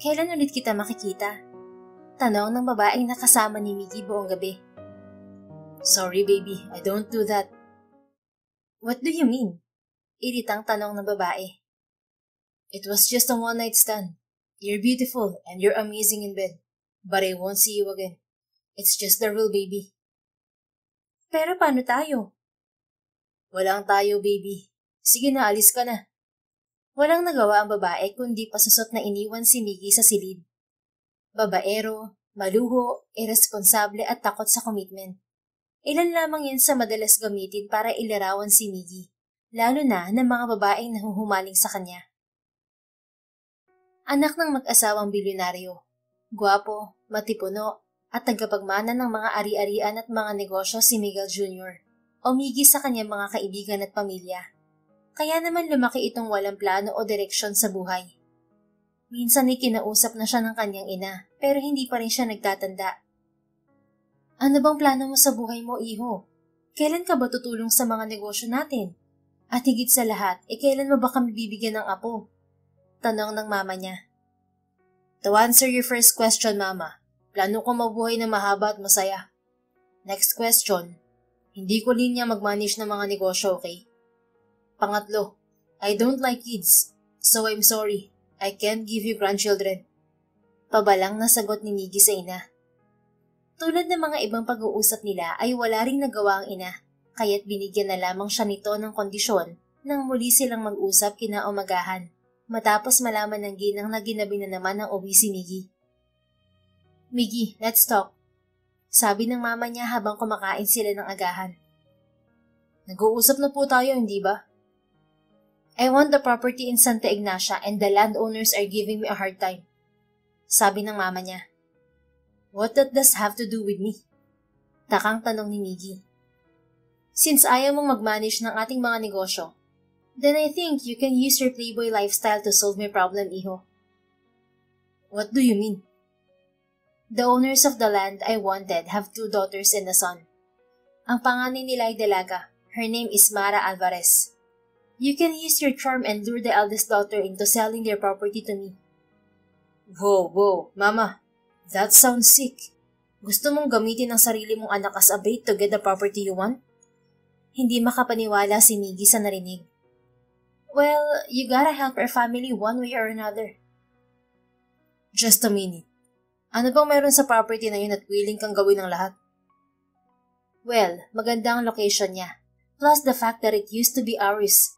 Kailan ulit kita makikita? Tanong ng babaeng nakasama ni Miggy buong gabi. Sorry baby, I don't do that. What do you mean? Iritang tanong ng babae. It was just a one-night stand. You're beautiful and you're amazing in bed. But I won't see you again. It's just the rule, baby. Pero paano tayo? Walang tayo, baby. Sige na, alis ka na. Walang nagawa ang babae kundi pasusot na iniwan si Miggy sa silid. Babaero, maluho, irresponsable at takot sa commitment. Ilan lamang yan sa madalas gamitin para ilarawan si Miggy, lalo na ng mga babaeng nahuhumaling sa kanya. Anak ng mag-asawang bilyonaryo, gwapo, matipuno, at tagapagmana ng mga ari-arian at mga negosyo si Miguel Jr. o Miggy sa kanyang mga kaibigan at pamilya. Kaya naman lumaki itong walang plano o direksyon sa buhay. Minsan ay kinausap na siya ng kanyang ina, pero hindi pa rin siya nagtatanda. Ano bang plano mo sa buhay mo, iho? Kailan ka ba tutulong sa mga negosyo natin? At higit sa lahat, kailan mo ba kami bibigyan ng apo? Tanong ng mama niya. To answer your first question, mama, plano ko mabuhay na mahaba at masaya. Next question, hindi ko linya mag-manage ng mga negosyo, okay? Pangatlo, I don't like kids, so I'm sorry, I can't give you grandchildren. Pabalang na sagot ni Miggy sa ina. Tulad ng mga ibang pag-uusap nila ay wala ring nagawa ang ina, kaya't binigyan na lamang siya nito ng kondisyon nang muli silang mag-usap kinaumagahan, matapos malaman ng ginang na ginabi na naman ng uwi si Miggy. Miggy, let's talk. Sabi ng mama niya habang kumakain sila ng agahan. Nag-uusap na po tayo, hindi ba? I want the property in Santa Ignacia and the landowners are giving me a hard time. Sabi ng mama niya. What that does have to do with me? Takang tanong ni Miggy. Since ayaw mong mag-manage ng ating mga negosyo, then I think you can use your playboy lifestyle to solve my problem, iho. What do you mean? The owners of the land I wanted have 2 daughters and a son. Ang panganay nila ay dalaga. Her name is Mara Alvarez. You can use your charm and lure the eldest daughter into selling their property to me. Whoa, mama. That sounds sick. Gusto mong gamitin ang sarili mong anak as a bait to get the property you want? Hindi makapaniwala si Miggy sa narinig. Well, you gotta help our family one way or another. Just a minute. Ano bang meron sa property na yun at willing kang gawin ng lahat? Well, maganda ang location niya. Plus the fact that it used to be ours.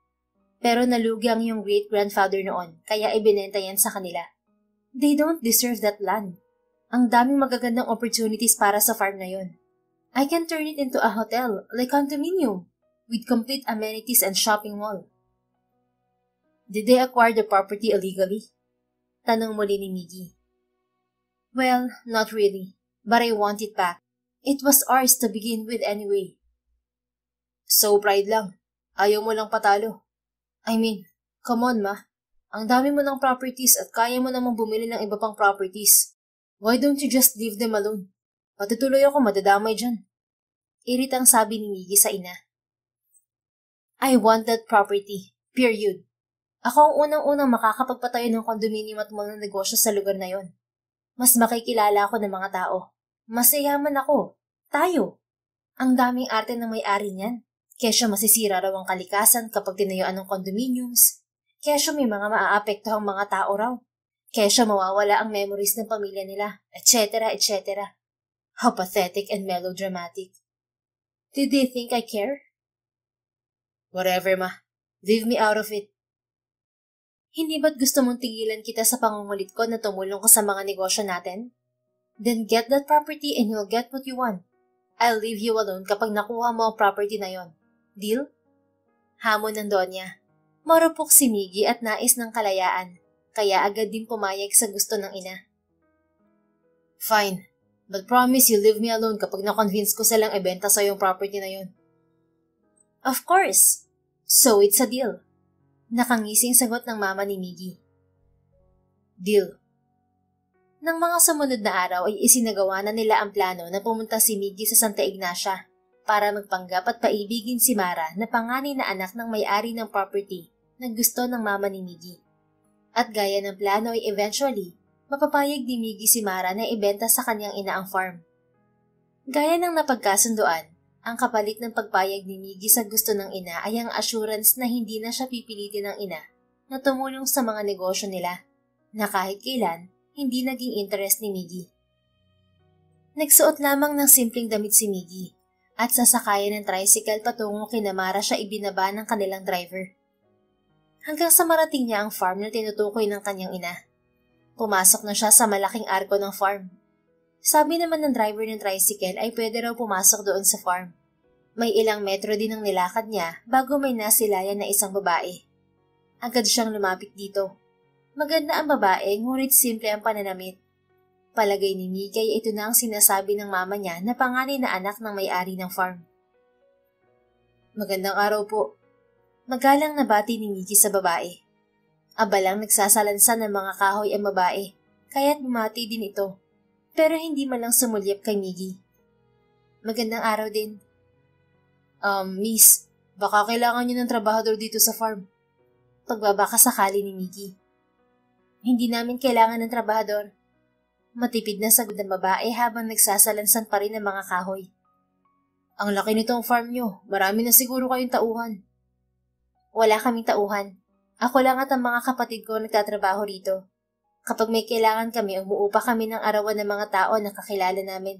Pero nalugi ang iyong great-grandfather noon, kaya ibinenta yan sa kanila. They don't deserve that land. Ang daming magagandang opportunities para sa farm na yon. I can turn it into a hotel, like condominium, with complete amenities and shopping mall. Did they acquire the property illegally? Tanong muli ni Miggy. Well, not really, but I want it back. It was ours to begin with anyway. So pride lang. Ayaw mo lang patalo. I mean, come on ma. Ang dami mo ng properties at kaya mo namang bumili ng iba pang properties. Why don't you just leave them alone? Patutuloy ako madadamay dyan. Iritang sabi ni Miggy sa ina. I want that property. Period. Ako ang unang-unang makakapagpatayo ng condominium at mall na negosyo sa lugar na yon. Mas makikilala ako ng mga tao. Mas yayaman ako. Tayo. Ang daming arte ng may-ari niyan. Kesyo masisira raw ang kalikasan kapag tinayuan ng condominiums. Kesyo may mga maaapektuhang mga tao raw. Kesyo mawawala ang memories ng pamilya nila, etc., etc. How pathetic and melodramatic. Did they think I care? Whatever ma. Leave me out of it. Hindi ba't gusto mong tigilan kita sa pangungulit ko na tumulong ko sa mga negosyo natin? Then get that property and you'll get what you want. I'll leave you alone kapag nakuha mo ang property na yon. Deal? Hamon ng Donya. Marupok si Miggy at nais ng kalayaan, kaya agad din pumayag sa gusto ng ina. Fine, but promise you'll leave me alone kapag na-convince ko silang ibenta sa yung property na yon. Of course. So it's a deal. Nakangising sagot ng mama ni Miggy. Deal. Nang mga sumunod na araw ay isinagawa na nila ang plano na pumunta si Miggy sa Santa Ignacia para magpanggap at paibigin si Mara na panganay na anak ng may-ari ng property na gusto ng mama ni Miggy. At gaya ng plano ay eventually, mapapayag ni Miggy si Mara na ibenta sa kanyang ina ang farm. Gaya ng napagkasunduan, ang kapalit ng pagpayag ni Miggy sa gusto ng ina ay ang assurance na hindi na siya pipilitin ng ina na tumulong sa mga negosyo nila, na kahit kailan, hindi naging interest ni Miggy. Nagsuot lamang ng simpleng damit si Miggy, at sasakayan ng tricycle patungo kina Mara siya ibinaba ng kanilang driver. Hanggang sa marating niya ang farm na tinutukoy ng kanyang ina. Pumasok na siya sa malaking arko ng farm. Sabi naman ng driver ng tricycle ay pwede raw pumasok doon sa farm. May ilang metro din ang nilakad niya bago may nasilayan na isang babae. Agad siyang lumapit dito. Maganda ang babae, ngunit simple ang pananamit. Palagay ni Miggy ay ito na ang sinasabi ng mama niya na panganay na anak ng may-ari ng farm. Magandang araw po. Magalang na bati ni Miggy sa babae. Abalang nagsasalansan ng mga kahoy ang babae, kaya't bumati din ito. Pero hindi man lang sumulyap kay Miggy. Magandang araw din. Miss, baka kailangan niyo ng trabahador dito sa farm. Pagbabaka sakali ni Miggy. Hindi namin kailangan ng trabahador. Matipid na sagot ng babae habang nagsasalansan pa rin ng mga kahoy. Ang laki nitong farm niyo, marami na siguro kayong tauhan. Wala kaming tauhan. Ako lang at ang mga kapatid ko nagtatrabaho rito. Kapag may kailangan kami, umuupa kami ng arawan ng mga tao na kakilala namin.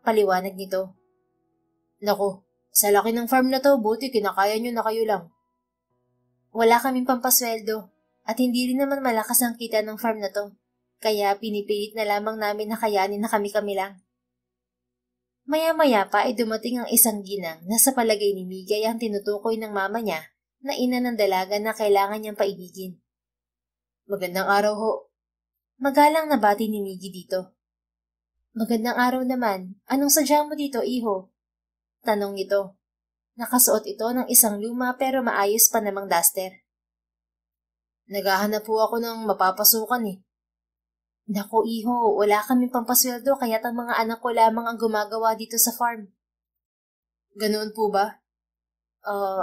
Paliwanag nito. Naku, sa laki ng farm na to, buti kinakaya nyo na kayo lang. Wala kaming pampasweldo at hindi rin naman malakas ang kita ng farm na to. Kaya pinipilit na lamang namin na kayanin na kami-kami lang. Maya-maya pa ay dumating ang isang ginang na sa palagay ni Miggy ang tinutukoy ng mama niya na ina ng dalaga na kailangan niyang paibigin. Magandang araw ho. Magalang na bati ni Miggy dito. Magandang araw naman. Anong sadya mo dito, iho? Tanong nito. Nakasuot ito ng isang luma pero maayos pa namang duster. Naghahanap po ako ng mapapasukan eh. Naku, iho, wala kaming pampasweldo kaya't ang mga anak ko lamang ang gumagawa dito sa farm. Ganoon po ba?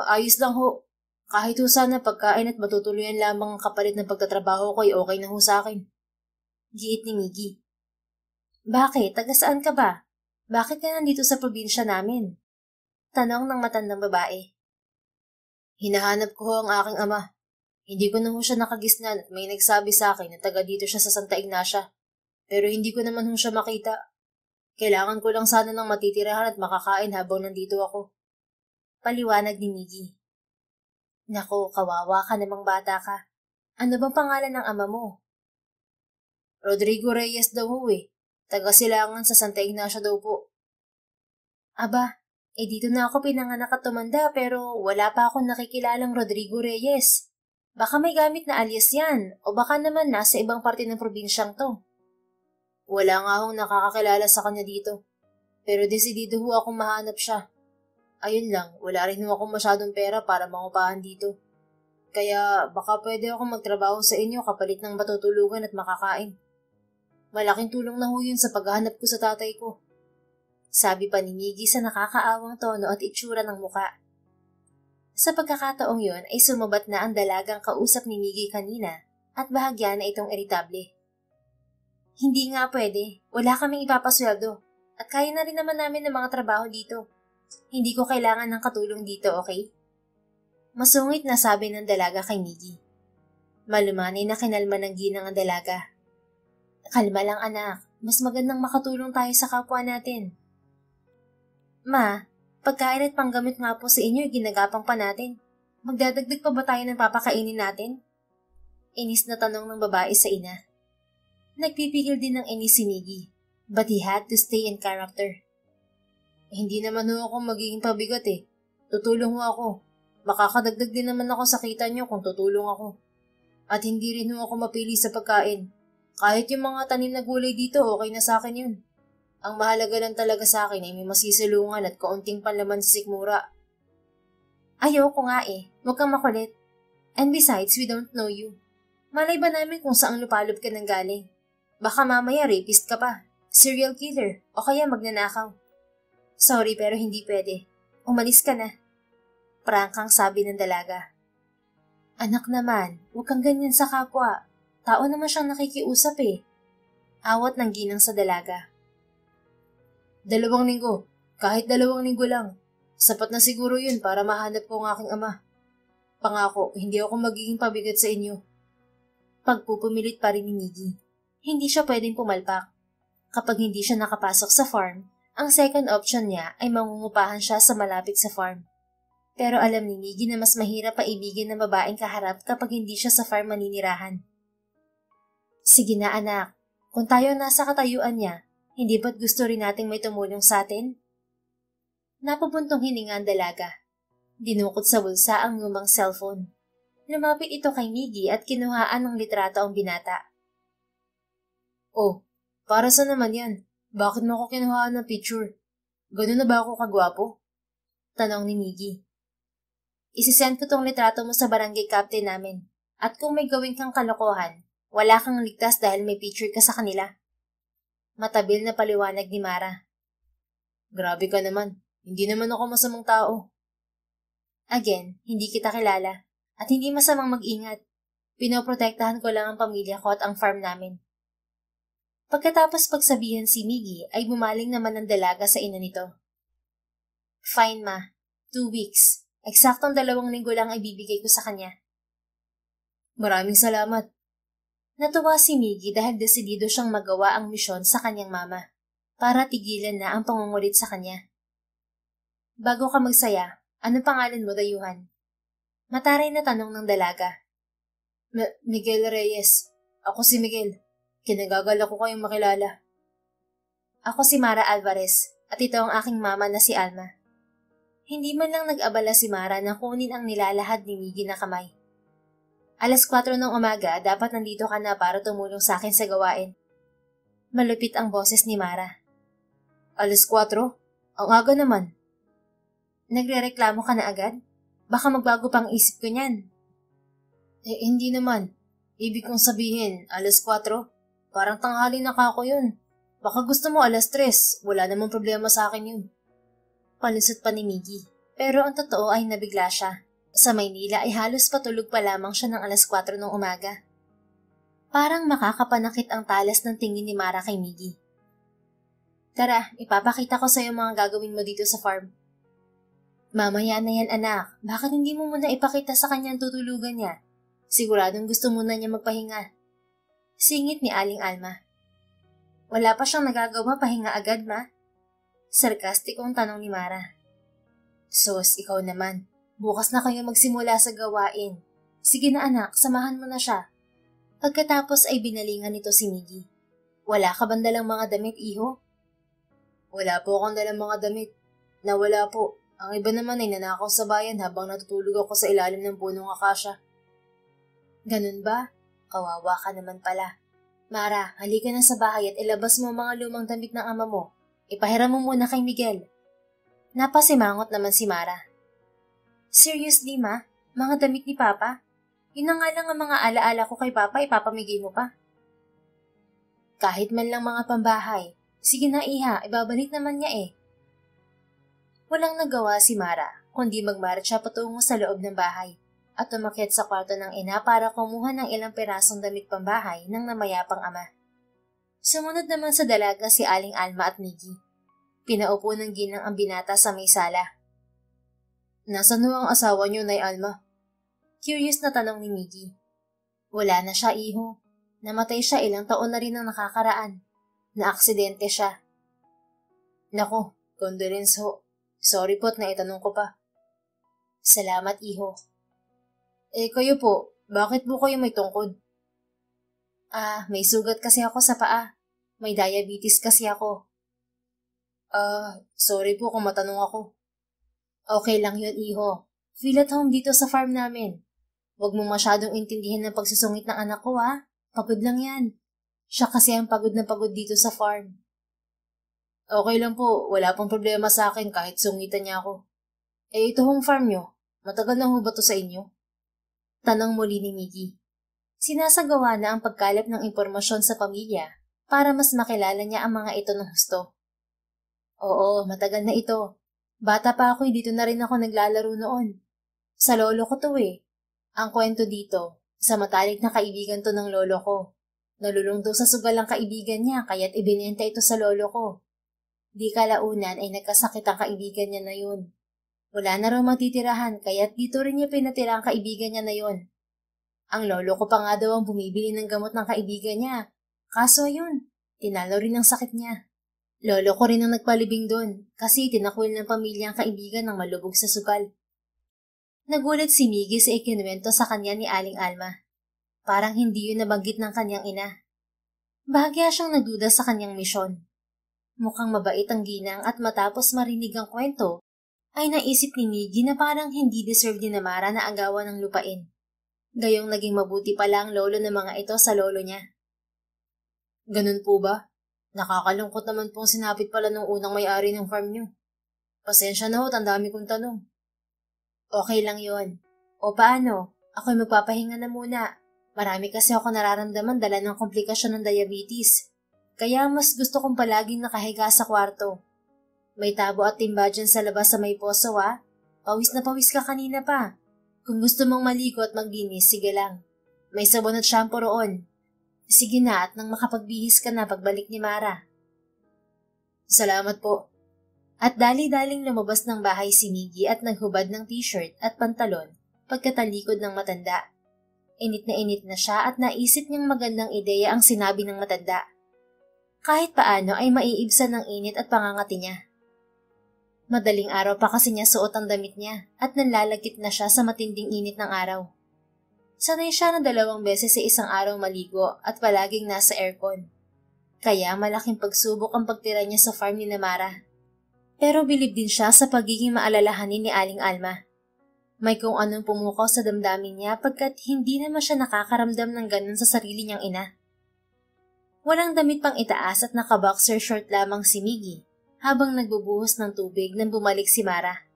Ayos lang ho. Kahit ho sana pagkain at matutuluyan lamang ang kapalit ng pagtatrabaho ko ay okay na ho sa akin. Giit ni Miggy. Bakit? Taga saan ka ba? Bakit ka nandito sa probinsya namin? Tanong ng matandang babae. Hinahanap ko ho ang aking ama. Hindi ko na ho siya nakagisnan at may nagsabi sa akin na taga dito siya sa Santa Ignacia. Pero hindi ko naman ho siya makita. Kailangan ko lang sana ng matitirahan at makakain habang nandito ako. Paliwanag ni Miggy. Naku, kawawa ka namang bata ka. Ano bang pangalan ng ama mo? Rodrigo Reyes daw ho eh. Taga-Silangan sa Santa Ignacia daw po. Aba, dito na ako pinanganak at tumanda pero wala pa akong nakikilalang Rodrigo Reyes. Baka may gamit na alias yan o baka naman nasa ibang parte ng probinsyang to. Wala nga akong nakakakilala sa kanya dito. Pero desidido ho akong mahanap siya. Ayun lang, wala rin ho akong masyadong pera para mangupahan dito. Kaya baka pwede akong magtrabaho sa inyo kapalit ng matutulugan at makakain. Malaking tulong na ho yun sa paghahanap ko sa tatay ko. Sabi pa ni Miggy sa nakakaawang tono at itsura ng muka. Sa pagkakataong yun ay sumabat na ang dalagang kausap ni Miggy kanina at bahagya na itong iritable. Hindi nga pwede, wala kaming ipapasweldo at kaya na rin naman namin ng mga trabaho dito. Hindi ko kailangan ng katulong dito, okay? Masungit na sabi ng dalaga kay Miggy. Malumanay na kinalma ng ginang ang dalaga. Kalma lang anak, mas magandang makatulong tayo sa kapwa natin. Ma, pagkain at panggamit nga po sa inyo ginagapang pa natin. Magdadagdag pa ba tayo ng papakainin natin? Inis na tanong ng babae sa ina. Nagpipigil din ng inis si Miggy, but he had to stay in character. Hindi naman ho ako magiging pabigat eh. Tutulong ho ako. Makakadagdag din naman ako sa kita niyo kung tutulong ako. At hindi rin ho ako mapili sa pagkain. Kahit yung mga tanim na gulay dito, okay na sa akin yun. Ang mahalaga lang talaga sa akin ay may masisilungan at kaunting panlaman sa sikmura. Ayoko nga eh. Huwag kang makulit. And besides, we don't know you. Malay ba namin kung saang lupalop ka nang galing? Baka mamaya rapist ka pa, serial killer, o kaya magnanakaw. Sorry pero hindi pwede. Umalis ka na. Prangkang sabi ng dalaga. Anak naman, huwag kang ganyan sa kapwa. Tao naman siyang nakikiusap eh. Awat ng ginang sa dalaga. 2 linggo. Kahit 2 linggo lang. Sapat na siguro yun para mahanap ko ang aking ama. Pangako, hindi ako magiging pabigat sa inyo. Pagpupumilit pa rin ni Miggy. Hindi siya pwedeng pumalpak. Kapag hindi siya nakapasok sa farm, ang second option niya ay mangungupahan siya sa malapit sa farm. Pero alam ni Miggy na mas mahirap paibigin ng babaeng kaharap kapag hindi siya sa farm maninirahan. Sige na anak, kung tayo nasa katayuan niya, hindi ba't gusto rin nating may tumulong sa atin? Napabuntong hininga ang dalaga. Dinukot sa bulsa ang lumang cellphone. Lumapit ito kay Miggy at kinuhaan ng litrato ang binata. Oh, para sa naman yan? Bakit mo ako kinuhaan ng picture? Ganun na ba ako kagwapo? Tanong ni Miggy. Isisend ko tong litrato mo sa barangay captain namin. At kung may gawin kang kalokohan, wala kang ligtas dahil may picture ka sa kanila. Matabil na paliwanag ni Mara. Grabe ka naman. Hindi naman ako masamang tao. Again, hindi kita kilala. At hindi masamang mag-ingat. Pinoprotektahan ko lang ang pamilya ko at ang farm namin. Pagkatapos pagsabihan si Miggy ay bumaling naman ang dalaga sa ina nito. Fine ma, 2 weeks. Eksaktong 2 linggo lang ay bibigay ko sa kanya. Maraming salamat. Natuwa si Miggy dahil desidido siyang magawa ang misyon sa kanyang mama para tigilan na ang pangungulit sa kanya. Bago ka magsaya, anong pangalan mo, dayuhan? Mataray na tanong ng dalaga. Miguel Reyes. Ako si Miguel. Kinagagalak ko kayong makilala. Ako si Mara Alvarez at ito ang aking mama na si Alma. Hindi man lang nag-abala si Mara na kunin ang nilalahad ni Miggy na kamay. 4:00 ng umaga, dapat nandito ka na para tumulong sa akin sa gawain. Malupit ang boses ni Mara. 4:00? Ang aga naman. Nagrereklamo ka na agad? Baka magbago pang isip ko niyan. Hindi naman. Ibig kong sabihin, 4:00? Parang tanghali na kako yun. Baka gusto mo 3:00. Wala namang problema sa akin yun. Palusot pa ni Miggy. Pero ang totoo ay nabigla siya. Sa Maynila ay halos patulog pa lamang siya ng 4:00 ng umaga. Parang makakapanakit ang talas ng tingin ni Mara kay Miggy. Tara, ipapakita ko sa'yo mga gagawin mo dito sa farm. Mamaya na yan anak, bakit hindi mo muna ipakita sa kanya ang tutulugan niya? Siguradong gusto muna niya magpahinga. Singit ni Aling Alma. Wala pa siyang nagagawa, pahinga agad ma? Sarkastikong tanong ni Mara. Sos, ikaw naman. Bukas na kayo magsimula sa gawain. Sige na anak, samahan mo na siya. Pagkatapos ay binalingan nito si Miggy. Wala ka bang dalang mga damit, iho? Wala po akong dalang mga damit. Nawala po. Ang iba naman ay nanakaw sa bayan habang natutulog ako sa ilalim ng punong akasya. Ganun ba? Kawawa ka naman pala. Mara, halika na sa bahay at ilabas mo mga lumang damit ng ama mo. Ipahiram mo muna kay Miguel. Napasimangot naman si Mara. Seriously ma? Mga damit ni Papa? Yun na nga lang ang mga alaala ko kay Papa, ipapamigay mo pa. Kahit man lang mga pambahay. Sige na iha, ibabalik naman niya eh. Walang nagawa si Mara, kundi magmarcha patungo sa loob ng bahay at umakyat sa kwarto ng ina para kumuha ng ilang pirasong damit pambahay ng namayapang ama. Sumunod naman sa dalaga si Aling Alma at Miggy. Pinaupo ng ginang ang binata sa may sala. Nasaan ang asawa niyo, Nay Alma? Curious na tanong ni Miggy. Wala na siya, iho. Namatay siya ilang taon na rin ang nakakaraan. Naaksidente siya. Nako, condolence ho. Sorry po't naitanong ko pa. Salamat, iho. Kayo po, bakit po kayo may tungkod? May sugat kasi ako sa paa. May diabetes kasi ako. Sorry po kung matanong ako. Okay lang yun, iho. Feel at home dito sa farm namin. Huwag mo masyadong intindihin ng pagsusungit ng anak ko, ha? Pagod lang yan. Siya kasi ang pagod na pagod dito sa farm. Okay lang po, wala pong problema sa akin kahit sungitan niya ako. Ito hong farm nyo, matagal na ho ba to sa inyo? Tanong muli ni Miggy. Sinasagawa na ang pagkalap ng impormasyon sa pamilya para mas makilala niya ang mga ito ng husto. Oo, matagal na ito. Bata pa ako, dito na rin ako naglalaro noon. Sa lolo ko to eh. Ang kwento dito, sa matalik na kaibigan to ng lolo ko. Nalulung daw sa sugal ang kaibigan niya kaya't ibinenta ito sa lolo ko. Di kalaunan ay nagkasakit ang kaibigan niya na yun. Wala na raw matitirahan kaya't dito rin niya pinatira ang kaibigan niya na yun. Ang lolo ko pa nga daw ang bumibili ng gamot ng kaibigan niya. Kaso yun, tinalo rin ang sakit niya. Lolo ko rin ang nagpalibing doon kasi tinakwil ng pamilya ang kaibigan ng malubog sa sugal. Nagulat si Miggy sa ikinuwento sa kanya ni Aling Alma. Parang hindi yun nabanggit ng kanyang ina. Bahagya siyang nagduda sa kanyang misyon. Mukhang mabait ang ginang at matapos marinig ang kwento, ay naisip ni Miggy na parang hindi deserve ni Namara na agawan ng lupain. Gayong naging mabuti pala ang lolo ng mga ito sa lolo niya. Ganun po ba? Nakakalungkot naman pong sinapit pala nung unang may-ari ng farm niyo. Pasensya na ho, ang dami kong tanong. Okay lang yon. O paano? Ako'y magpapahinga na muna. Marami kasi ako nararamdaman dala ng komplikasyon ng diabetes. Kaya mas gusto kong palaging nakahiga sa kwarto. May tabo at timba dyan sa labas sa may poso ha. Pawis na pawis ka kanina pa. Kung gusto mong maligo at maglinis, sige lang. May sabon at shampoo roon. Sige na at nang makapagbihis ka na pagbalik ni Mara. Salamat po. At dali-daling lumabas ng bahay si Miggy at naghubad ng t-shirt at pantalon pagkatalikod ng matanda. Init na siya at naisip niyang magandang ideya ang sinabi ng matanda. Kahit paano ay maiibsan ng init at pangangati niya. Madaling araw pa kasi niya suot ang damit niya at nanlalagkit na siya sa matinding init ng araw. Sanay siya na 2 beses sa isang araw maligo at palaging nasa aircon. Kaya malaking pagsubok ang pagtira niya sa farm ni Namara. Pero bilib din siya sa pagiging maalalahanin ni Aling Alma. May kung anong pumukaw sa damdamin niya pagkat hindi naman siya nakakaramdam ng ganun sa sarili niyang ina. Walang damit pang itaas at naka-boxer short lamang si Miggy habang nagbubuhos ng tubig nang bumalik si Mara.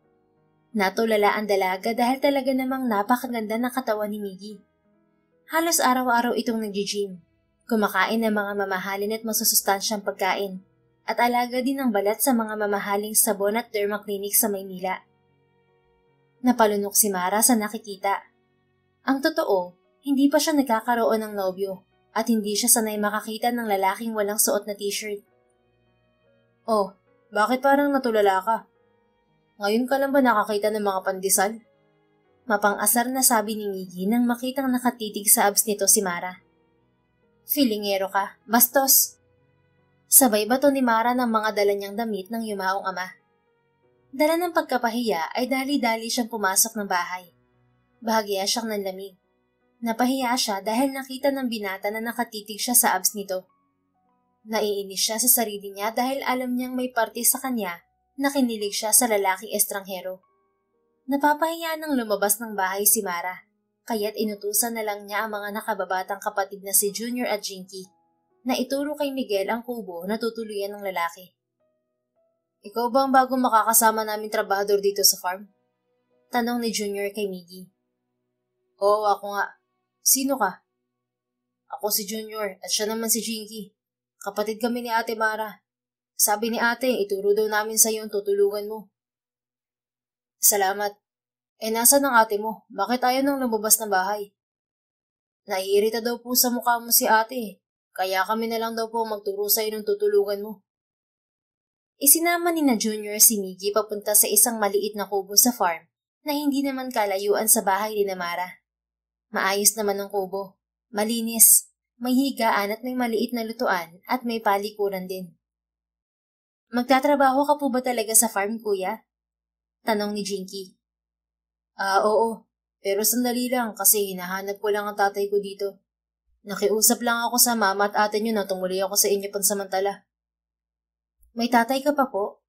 Natulala ang dalaga dahil talaga namang napakaganda ng katawan ni Miggy. Halos araw-araw itong nag-gym, kumakain ng mga mamahalin at masusustansyang pagkain, at alaga din ng balat sa mga mamahaling sabon at derma clinic sa Maynila. Napalunok si Mara sa nakikita. Ang totoo, hindi pa siya nagkakaroon ng nobyo at hindi siya sanay makakita ng lalaking walang suot na t-shirt. Oh, bakit parang natulala ka? Ngayon ka lang ba nakakita ng mga pandesal? Mapang-asar na sabi ni Miggy nang makitang nakatitig sa abs nito si Mara. Filingero ka, bastos! Sabay bato ni Mara ng mga dala niyang damit ng yumaong ama. Dala ng pagkapahiya ay dali-dali siyang pumasok ng bahay. Bahagya siyang nanlamig. Napahiya siya dahil nakita ng binata na nakatitig siya sa abs nito. Naiinis siya sa sarili niya dahil alam niyang may parte sa kanya na kinilig siya sa lalaking estranghero. Napapahiya nang lumabas ng bahay si Mara, kaya't inutusan na lang niya ang mga nakababatang kapatid na si Junior at Jinky na ituro kay Miguel ang kubo na tutuluyan ng lalaki. Ikaw ba ang bagong makakasama namin trabahador dito sa farm? Tanong ni Junior kay Miggy. Oo, ako nga. Sino ka? Ako si Junior at siya naman si Jinky. Kapatid kami ni Ate Mara. Sabi ni ate, ituro daw namin sa iyo ang tutulungan mo. Salamat. Nasaan ang ate mo? Bakit ayaw nang lumabas ng bahay? Naiirita daw po sa mukha mo si ate. Kaya kami na lang daw po magturo sa iyo ng tutulungan mo. Isinama ni na Junior si Miggy papunta sa isang maliit na kubo sa farm na hindi naman kalayuan sa bahay ni Namara. Maayos naman ang kubo. Malinis. May higaan at may maliit na lutuan at may palikuran din. Magtatrabaho ka po ba talaga sa farm, kuya? Tanong ni Jinky. Oo. Pero sandali lang kasi hinahanap ko lang ang tatay ko dito. Nakiusap lang ako sa mama at ate niyo na tumuli ako sa inyo pansamantala. May tatay ka pa po?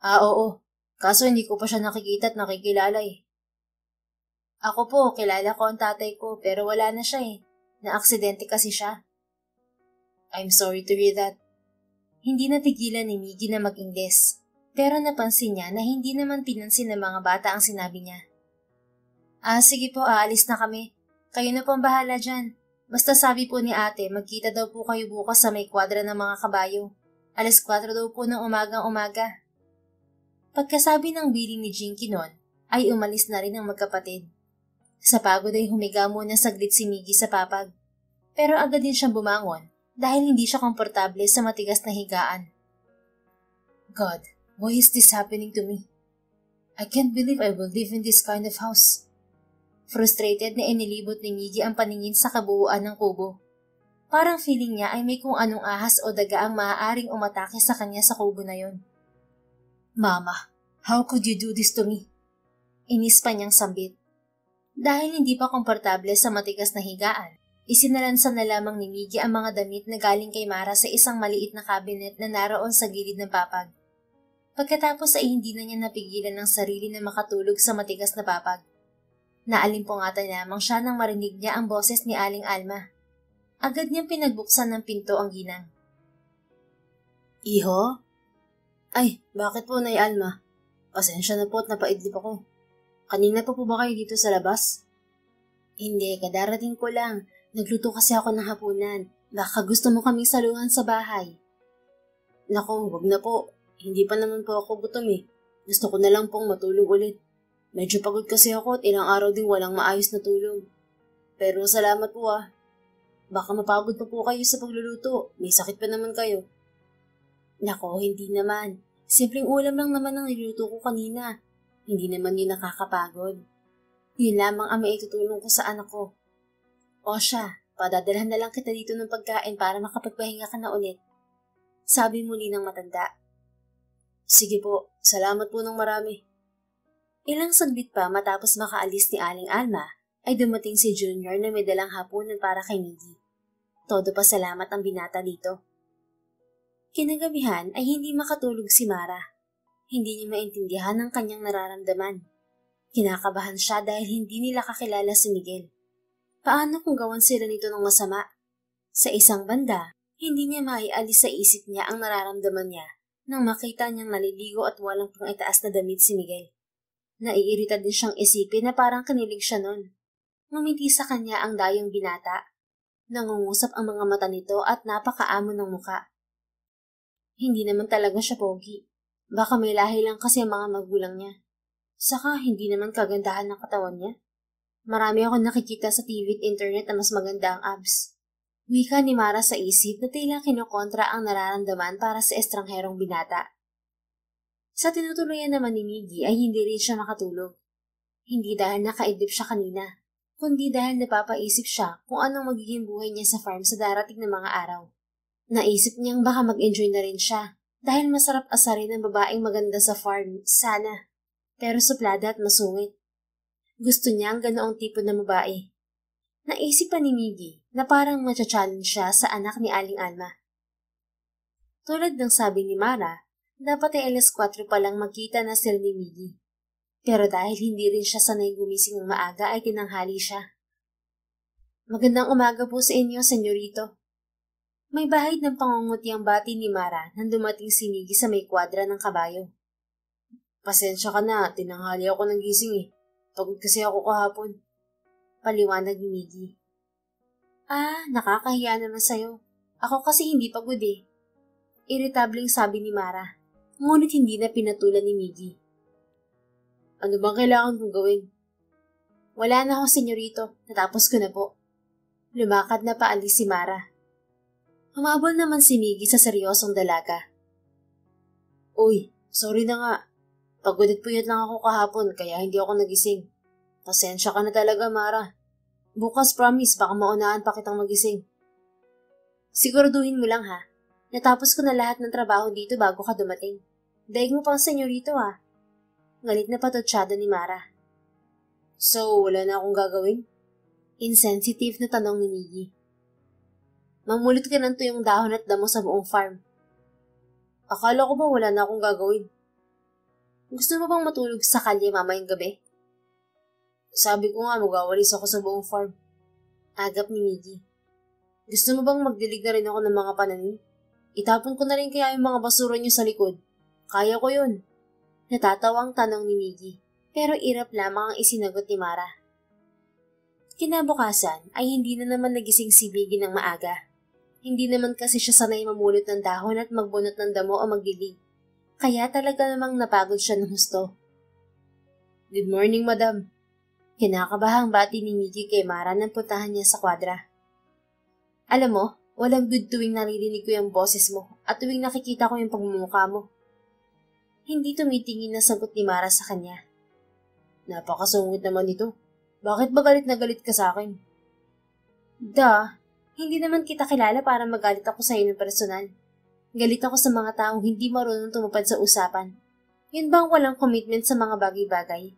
Oo. Kaso hindi ko pa siya nakikita at nakikilala eh. Ako po, kilala ko ang tatay ko pero wala na siya eh. Na-aksidente kasi siya. I'm sorry to hear that. Hindi napigilan ni Miggy na mag-Ingles, pero napansin niya na hindi naman pinansin ng mga bata ang sinabi niya. Sige po, aalis na kami. Kayo na po ang bahala dyan. Basta sabi po ni ate, magkita daw po kayo bukas sa may kwadra ng mga kabayo. 4:00 daw po ng umagang-umaga. Pagkasabi ng biling ni Jinky noon, ay umalis na rin ang magkapatid. Sa pagod ay humiga muna saglit si Miggy sa papag. Pero agad din siyang bumangon dahil hindi siya komportable sa matigas na higaan. God, why is this happening to me? I can't believe I will live in this kind of house. Frustrated na inilibot ni Miggy ang paningin sa kabuuan ng kubo. Parang feeling niya ay may kung anong ahas o daga ang maaaring umatake sa kanya sa kubo na yon. Mama, how could you do this to me? Inis pa niyang sambit. Dahil hindi pa komportable sa matigas na higaan, isinalansan na lamang ni Miggy ang mga damit na galing kay Mara sa isang maliit na cabinet na naroon sa gilid ng papag. Pagkatapos ay hindi na niya napigilan ng sarili na makatulog sa matigas na papag. Naalimpungatan lamang siya nang marinig niya ang boses ni Aling Alma. Agad niyang pinagbuksan ng pinto ang ginang. Iho? Ay, bakit po, Nay Alma? Pasensya na po at napaidlip ako. Kanina pa po ba kayo dito sa labas? Hindi, kadarating ko lang. Nagluto kasi ako ng hapunan. Baka gusto mo kaming saluhan sa bahay. Naku, wag na po. Hindi pa naman po ako gutom eh. Gusto ko na lang pong matulog ulit. Medyo pagod kasi ako at ilang araw ding walang maayos na tulog. Pero salamat po ah. Baka mapagod pa po kayo sa pagluluto. May sakit pa naman kayo. Nako, hindi naman. Simpleng ulam lang naman ang niluto ko kanina. Hindi naman yun nakakapagod. Yun lamang ang maitutulong ko sa anak ko. O siya, padadalhan na lang kita dito ng pagkain para makapagpahinga ka na ulit. Sabi muli ng matanda. Sige po, salamat po ng marami. Ilang saglit pa matapos makaalis ni Aling Alma, ay dumating si Junior na may dalang hapunan para kay Miggy. Todo pa salamat ang binata dito. Kinagabihan ay hindi makatulog si Mara. Hindi niya maintindihan ang kanyang nararamdaman. Kinakabahan siya dahil hindi nila kakilala si Miguel. Paano kung gawan sila nito ng masama? Sa isang banda, hindi niya maialis sa isip niya ang nararamdaman niya nang makita niyang naliligo at walang pang-itaas na damit si Miguel. Naiirita din siyang isipin na parang kinilig siya nun. Ngumiti sa kanya ang dayong binata. Nangungusap ang mga mata nito at napakaamo ng muka. Hindi naman talaga siya pogi. Baka may lahi lang kasi ang mga magulang niya. Saka hindi naman kagandahan ng katawan niya. Marami akong nakikita sa TV at internet na mas maganda ang abs. Wika ni Mara sa isip na tila kinokontra ang nararamdaman para sa estrangherong binata. Sa tinutuluyan naman ni Miggy ay hindi rin siya makatulog. Hindi dahil nakaidlip siya kanina, kundi dahil napapaisip siya kung anong magiging buhay niya sa farm sa darating na mga araw. Naisip niyang baka mag-enjoy na rin siya dahil masarap asarin ng babaeng maganda sa farm, sana. Pero suplada at masungit. Gusto niya ang ganoong tipo na babae. Naisip pa ni Miggy na parang matcha-challenge siya sa anak ni Aling Alma. Tulad ng sabi ni Mara, dapat ay alas 4 pa lang magkita na sila ni Miggy. Pero dahil hindi rin siya sanay gumising ng maaga ay tinanghali siya. Magandang umaga po sa inyo, senyorito. May bahid ng pangunguti ang bati ni Mara nang dumating si Miggy sa may kwadra ng kabayo. Pasensya ka na, tinanghali ako ng gising eh. Pagod kasi ako kahapon. Paliwanag ni Miggy. Nakakahiya naman sa'yo. Ako kasi hindi pagod eh. Irritabling sabi ni Mara, ngunit hindi na pinatulan ni Miggy. Ano bang kailangan kong gawin? Wala na ako, senyorito. Natapos ko na po. Lumakad na paalis si Mara. Humabol naman si Miggy sa seryosong dalaga. Uy, sorry na nga. Pagod at puyat lang ako kahapon kaya hindi ako nagising. Pasensya ka na talaga, Mara. Bukas promise baka maunahan pa kitang magising. Siguraduhin mo lang ha. Natapos ko na lahat ng trabaho dito bago ka dumating. Daig mo pang senyorito ha. Ngalit na patutsyado ni Mara. So, wala na akong gagawin? Insensitive na tanong ni Miggy. Mamulot ka ng tuyong dahon at damo sa buong farm. Akala ko ba wala na akong gagawin? Gusto mo bang matulog sa kalye mamayang gabi? Sabi ko nga magawalis ako sa buong farm. Agap ni Miggy. Gusto mo bang magdilig na rin ako ng mga pananim? Itapon ko na rin kaya yung mga basura niyo sa likod. Kaya ko yun. Natatawang tanong ni Miggy, pero irap lamang ang isinagot ni Mara. Kinabukasan ay hindi na naman nagising si Miggy ng maaga. Hindi naman kasi siya sanay mamulot ng dahon at magbunot ng damo o magdilig. Kaya talaga namang napagod siya ng husto. Good morning, madam. Kinakabahang bati ni Miggy kay Mara nang puntahan niya sa kwadra. Alam mo, walang good tuwing naririnig ko yung boses mo at tuwing nakikita ko yung pagmumukha mo. Hindi tumitingin na sagot ni Mara sa kanya. Napakasungit naman ito. Bakit ba galit na galit ka sa akin? Hindi naman kita kilala para magalit ako sa iyo ng personal. Galit ako sa mga taong hindi marunong tumupad sa usapan. Yun bang walang commitment sa mga bagay-bagay?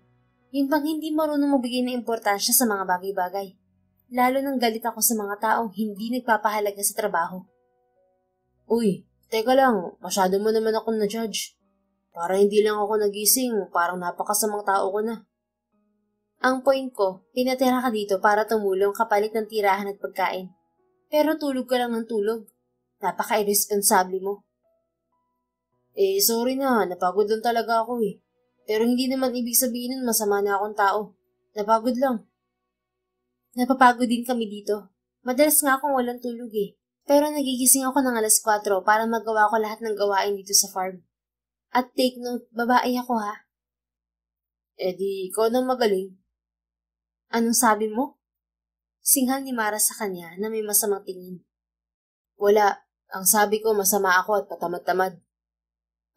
Yun bang hindi marunong magbigay ng importansya sa mga bagay-bagay? Lalo nang galit ako sa mga taong hindi nagpapahalaga sa trabaho. Uy, teka lang, masyado mo naman akong na-judge. Para hindi lang ako nagising, parang napakasamang tao ko na. Ang point ko, pinatira ka dito para tumulong kapalit ng tirahan at pagkain. Pero tulog ka lang ng tulog. Napaka-irresponsable mo. Sorry na, napagod lang talaga ako eh. Pero hindi naman ibig sabihin nun masama na akong tao. Napagod lang. Napapagod din kami dito. Madalas nga akong walang tulog eh. Pero nagigising ako ng alas 4 para magawa ko lahat ng gawain dito sa farm. At take note, babae ako ha. Di, ikaw nang magaling. Anong sabi mo? Singhal ni Mara sa kanya na may masamang tingin. Wala. Ang sabi ko masama ako at patamad-tamad.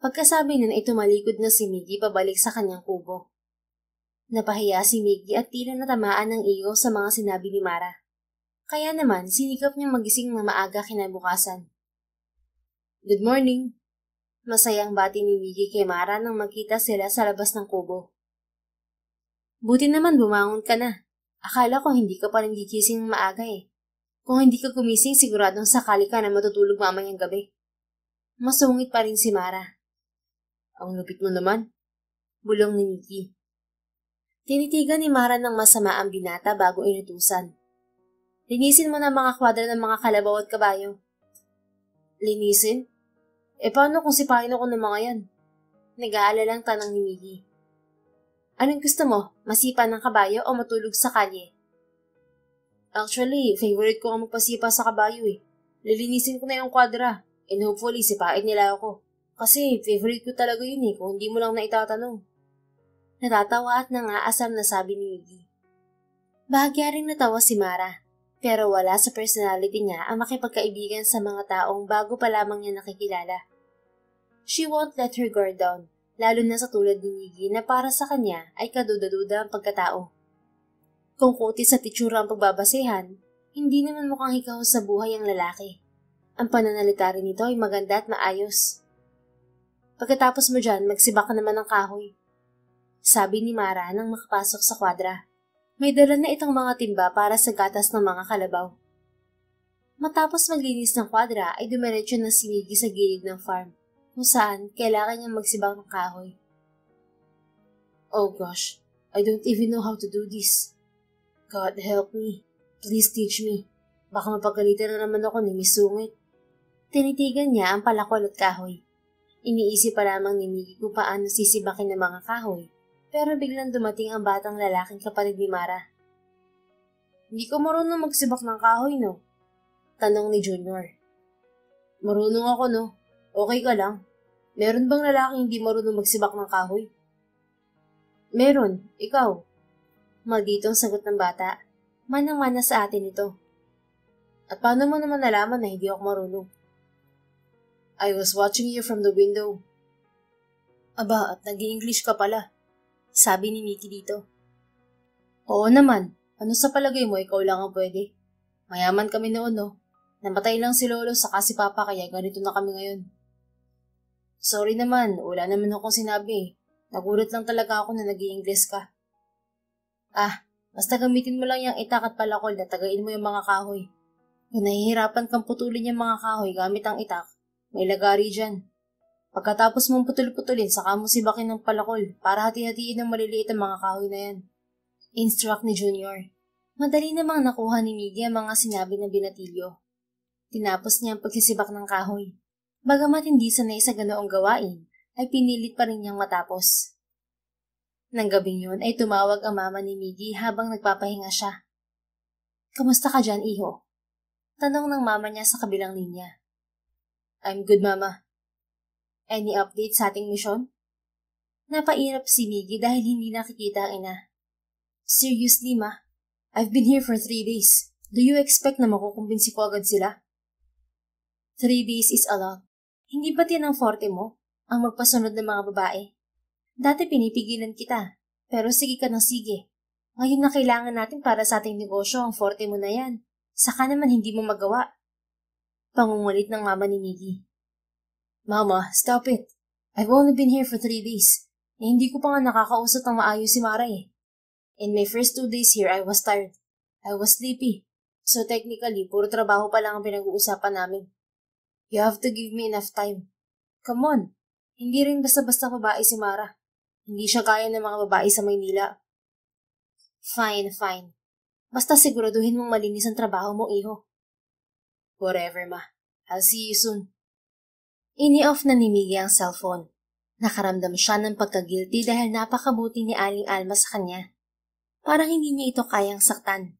Pagkasabi nun ay tumalikod na si Miggy pabalik sa kanyang kubo. Napahiya si Miggy at tila natamaan ng iyo sa mga sinabi ni Mara. Kaya naman, sinikap niyang magising na maaga kinabukasan. Good morning. Masayang bati ni Miggy kay Mara nang magkita sila sa labas ng kubo. Buti naman bumangon ka na. Akala ko hindi ka pa rin gigising maaga eh. Kung hindi ka gumising, siguradong sakali ka na matutulog mamayang gabi. Masungit pa rin si Mara. Ang lupit mo naman. Bulong ni Miggy. Tinitigan ni Mara ng masama ang binata bago inutusan. Linisin mo na mga kwadra ng mga kalabaw at kabayo. Linisin? Paano kung sipahin ako ng mga yan? Nag-aalalang tanong ni Miggy. Anong gusto mo? Masipa ng kabayo o matulog sa kalye? Actually, favorite ko ang magpasipa sa kabayo eh. Lilinisin ko na yung kwadra and hopefully sipain nila ako. Kasi favorite ko talaga yun eh kung hindi mo lang naitatanong. Natatawa at nangaasar na sabi ni Miggy. Bahagya ring natawa si Mara, pero wala sa personality niya ang makipagkaibigan sa mga taong bago pa lamang niya nakikilala. She won't let her guard down, lalo na sa tulad ni Miggy na para sa kanya ay kaduda-duda ang pagkatao. Kung kuti sa titsura ang pagbabasehan, hindi naman mukhang hikaw sa buhay ang lalaki. Ang pananalita rin nito ay maganda at maayos. Pagkatapos mo dyan, magsibak ka naman ng kahoy. Sabi ni Mara nang makapasok sa kwadra. May dala na itong mga timba para sa gatas ng mga kalabaw. Matapos maglinis ng kwadra ay dumiretso na si Miggy sa gilid ng farm, kung saan kailangan niyang magsibak ng kahoy. Oh gosh, I don't even know how to do this. God help me. Please teach me. Baka mapagalitan na naman ako ni Miss Sungit. Tinitigan niya ang palakol at kahoy. Iniisip pa lamang ni Miggy kung paano sisibakin ng mga kahoy, pero biglang dumating ang batang lalaking kapatid ni Mara. Hindi ko marunong magsibak ng kahoy, no? Tanong ni Junior. Marunong ako, no? Okay ka lang? Meron bang lalaking hindi marunong magsibak ng kahoy? Meron. Ikaw. Malditong sagot ng bata. Manang-mana sa atin ito. At paano mo naman nalaman na hindi ako marunong? I was watching you from the window. Aba, at nag-i-English ka pala. Sabi ni Miggy dito. Oo naman. Ano sa palagay mo, ikaw lang ang pwede? Mayaman kami noon, no? Namatay lang si Lolo saka si Papa kaya ganito na kami ngayon. Sorry naman, wala naman akong sinabi. Nagulat lang talaga ako na nag-i-English ka. Basta gamitin mo lang yung itak at palakol na tagain mo yung mga kahoy. Kung nahihirapan kang putulin yung mga kahoy gamit ang itak, may lagari dyan. Pagkatapos mong putul-putulin, saka mo sibakin ng palakol para hati-hatiin ng maliliit ang mga kahoy na yan. Instruct ni Junior. Madali namang nakuha ni Miggy ang mga sinabi ng binatilyo. Tinapos niya ang pagsisibak ng kahoy. Bagamat hindi sanay sa ganoong gawain, ay pinilit pa rin niyang matapos. Nang gabing yun ay tumawag ang mama ni Miggy habang nagpapahinga siya. Kamusta ka dyan, iho? Tanong ng mama niya sa kabilang linya. I'm good, mama. Any update sa ating misyon? Napairap si Miggy dahil hindi nakikita ang ina. Seriously, ma? I've been here for 3 days. Do you expect na makukumbinsi ko agad sila? 3 days is a lot. Hindi ba yan ang forte mo? Ang magpasunod ng mga babae? Dati pinipigilan kita, pero sige ka ng sige. Ngayon na kailangan natin para sa ating negosyo ang forte mo na yan. Saka naman hindi mo magawa. Pangungulit ng mama ni Miggy. Mama, stop it. I've only been here for 3 days. Hindi ko pa nga nakakausap ng maayos si Mara eh. In my first 2 days here, I was tired. I was sleepy. So technically, puro trabaho pa lang ang pinag-uusapan namin. You have to give me enough time. Come on. Hindi rin basta-basta babae si Mara. Hindi siya kaya ng mga babae sa Maynila. Fine. Basta siguraduhin mong malinis ang trabaho mo, iho. Whatever, ma. I'll see you soon. Ini-off na ni Miggy ang cellphone. Nakaramdam siya ng pagka-guilty dahil napakabuti ni Aling Alma sa kanya. Parang hindi niya ito kayang saktan.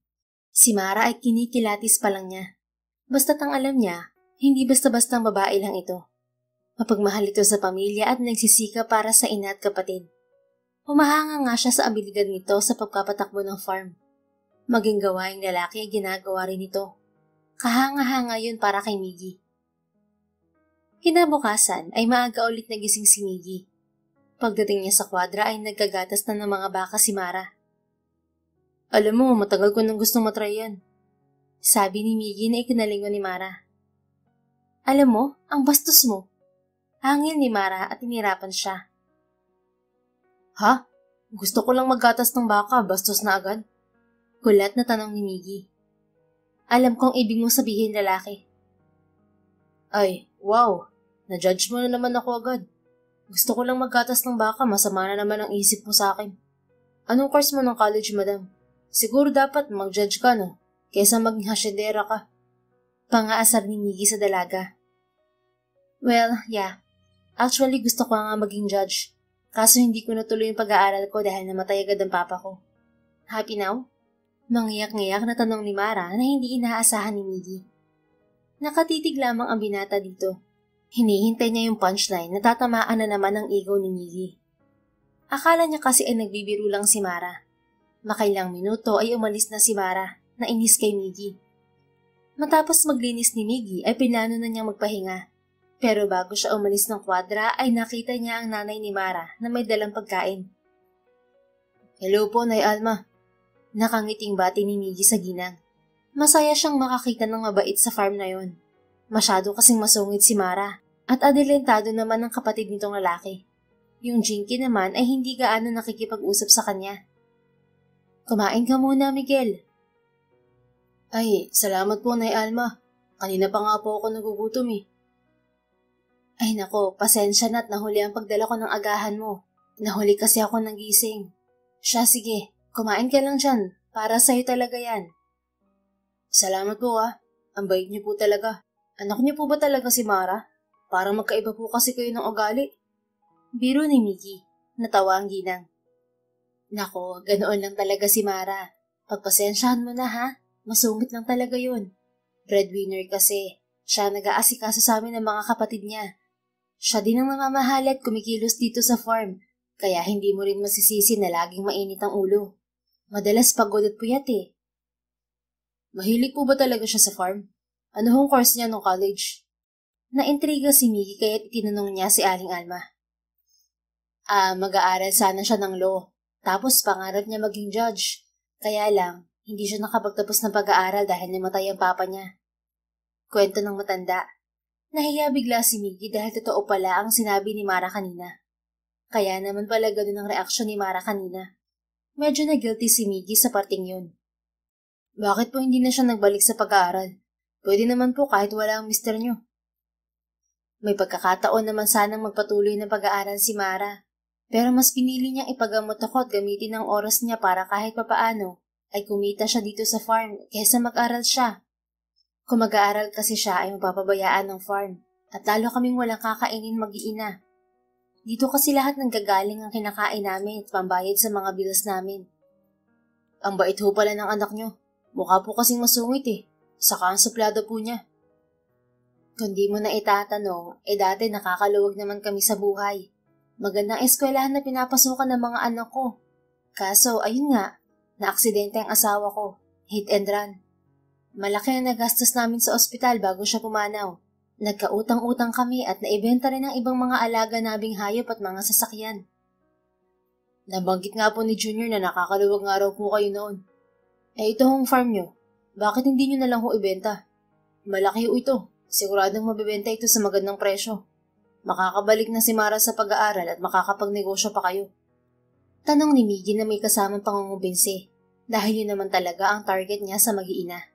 Si Mara ay kinikilatis pa lang niya. Basta't ang alam niya, hindi basta-bastang babae lang ito. Mapagmahal ito sa pamilya at nagsisika para sa ina at kapatid. Humahanga nga siya sa abilidad nito sa pagpapatakbo ng farm. Maging gawaing lalaki ay ginagawa rin ito. Kahanga-hanga yun para kay Miggy. Kinabukasan ay maaga ulit nagising si Miggy. Pagdating niya sa kwadra ay nagkagatas na ng mga baka si Mara. Alam mo, matagal ko nang gustong matry yan. Sabi ni Miggy na ikinalingon ni Mara. Alam mo, ang bastos mo. Hangil ni Mara at inirapan siya. Ha? Gusto ko lang maggatas ng baka, bastos na agad? Gulat na tanong ni Miggy. Alam kong ibig mong sabihin lalaki. Ay, wow. Na-judge mo na naman ako agad. Gusto ko lang maggatas ng baka, masama na naman ang isip mo sa akin. Anong course mo ng college, madam? Siguro dapat mag-judge ka, no? Kesa maging hasyendera ka. Pangaasar ni Miggy sa dalaga. Well, yeah. Actually, gusto ko nga maging judge. Kaso hindi ko natuloy yung pag-aaral ko dahil namatay agad ang papa ko. Happy now? Mangiyak-ngiyak na tanong ni Mara na hindi inaasahan ni Miggy. Nakatitig lamang ang binata dito. Hinihintay niya yung punchline na tatamaan na naman ang ego ni Miggy. Akala niya kasi ay nagbibiro lang si Mara. Makailang minuto ay umalis na si Mara na inis kay Miggy. Matapos maglinis ni Miggy ay pinano na niyang magpahinga. Pero bago siya umalis ng kwadra ay nakita niya ang nanay ni Mara na may dalang pagkain. Hello po, Nay Alma. Nakangiting bati ni Miggy sa ginang. Masaya siyang makakita ng mabait sa farm na yon. Masyado kasing masungit si Mara at adelentado naman ang kapatid nitong lalaki. Yung Jinky naman ay hindi gaano nakikipag-usap sa kanya. Kumain ka muna, Miguel. Ay, salamat po, Nay Alma. Kanina pa nga po ako nagugutom eh. Ay nako, pasensya na't nahuli ang pagdala ko ng agahan mo. Nahuli kasi ako ng gising. Siya, sige, kumain ka lang dyan. Para sa'yo talaga yan. Salamat po ah. Ang bait niyo po talaga. Anak niyo po ba talaga si Mara? Parang magkaiba po kasi kayo ng ugali. Biro ni Miggy. Natawa ang ginang. Nako, ganoon lang talaga si Mara. Pagpasensyahan mo na ha. Masungit lang talaga yun. Breadwinner kasi. Siya nag-aasikaso sa amin ng mga kapatid niya. Siya din ang namamahal at kumikilos dito sa farm. Kaya hindi mo rin masisisi na laging mainit ang ulo. Madalas pagod at puyat eh. Mahilig po ba talaga siya sa farm? Ano hong course niya nung college? Naintriga si Miggy kaya't itinanong niya si Aling Alma. Mag-aaral sana siya ng law. Tapos pangarap niya maging judge. Kaya lang, hindi siya nakapagtapos ng pag-aaral dahil namatay ang papa niya. Kwento ng matanda. Nahiya bigla si Miggy dahil totoo pala ang sinabi ni Mara kanina. Kaya naman pala ganun ang reaksyon ni Mara kanina. Medyo na-guilty si Miggy sa parting yun. Bakit po hindi na siya nagbalik sa pag-aaral? Pwede naman po kahit wala ang mister niyo. May pagkakataon naman sanang magpatuloy ng pag-aaral si Mara. Pero mas pinili niyang ipagamot ako at gamitin ang oras niya para kahit papaano ay kumita siya dito sa farm kaysa mag-aral siya. Kung mag-aaral kasi siya ay mapapabayaan ng farm at lalo kaming walang kakainin mag-iina. Dito kasi lahat ng gagaling ang kinakain namin at pambayad sa mga bills namin. Ang bait ho pala ng anak niyo. Mukha po kasing masungit eh. Saka ang suplado po niya. Kung di mo na itatanong, dati nakakaluwag naman kami sa buhay. Magandang eskwelahan na pinapasukan ng mga anak ko. Kaso, ayun nga, na-aksidente ang asawa ko. Hit and run. Malaki ang nagastos namin sa ospital bago siya pumanaw. Nagkautang-utang kami at naibenta rin ang ibang mga alaga naming hayop at mga sasakyan. Nabanggit nga po ni Junior na nakakaluwag nga raw po kayo noon. Ito hong farm nyo. Bakit hindi nyo na lang ho ibenta? Malaki ho ito. Siguradong mabibenta ito sa magandang presyo. Makakabalik na si Mara sa pag-aaral at makakapagnegosyo pa kayo. Tanong ni Miggy na may kasamang pangungumbinsi dahil yun naman talaga ang target niya sa mag-iina.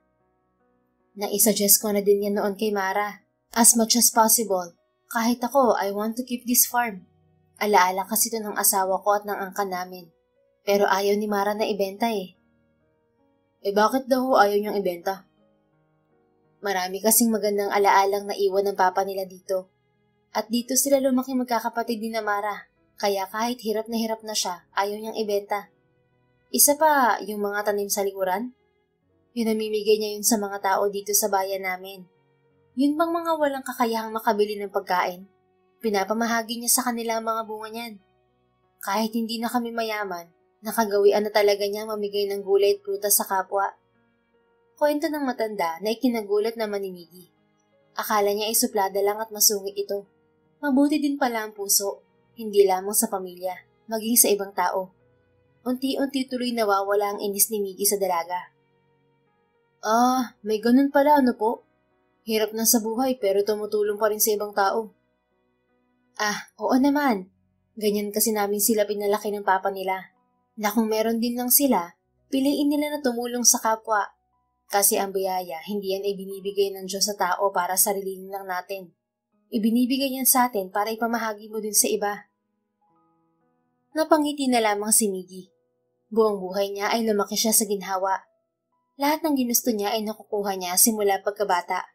Naisuggest ko na din yan noon kay Mara. As much as possible, kahit ako, I want to keep this farm. Alaala kasi ito ng asawa ko at ng angkan namin. Pero ayaw ni Mara na ibenta eh. Bakit daw ayaw niyang ibenta? Marami kasing magandang alaalang naiwan ng papa nila dito. At dito sila lumaki magkakapatid ni Mara. Kaya kahit hirap na siya, ayaw niyang ibenta. Isa pa, yung mga tanim sa likuran. Yun namimigay niya yun sa mga tao dito sa bayan namin. Yun bang mga walang kakayahang makabili ng pagkain? Pinapamahagi niya sa kanila ang mga bunga niyan. Kahit hindi na kami mayaman, nakagawian na talaga niya mamigay ng gulay at prutas sa kapwa. Kwento ng matanda na ikinagulat naman ni Miggy. Akala niya ay suplada lang at masungit ito. Mabuti din pala ang puso, hindi lamang sa pamilya, maging sa ibang tao. Unti-unti tuloy nawawala ang inis ni Miggy sa dalaga. May ganun pala ano po? Hirap na sa buhay pero tumutulong pa rin sa ibang tao. Oo naman. Ganyan kasi namin sila pinalaki ng papa nila. Na kung meron din lang sila, piliin nila na tumulong sa kapwa. Kasi ang biyaya, hindi yan ay binibigay ng Diyos sa tao para sarilin lang natin. Ibinibigay yan sa atin para ipamahagi mo din sa iba. Napangiti na lamang si Miggy. Buong buhay niya ay lumaki siya sa ginhawa. Lahat ng ginusto niya ay nakukuha niya simula pagkabata.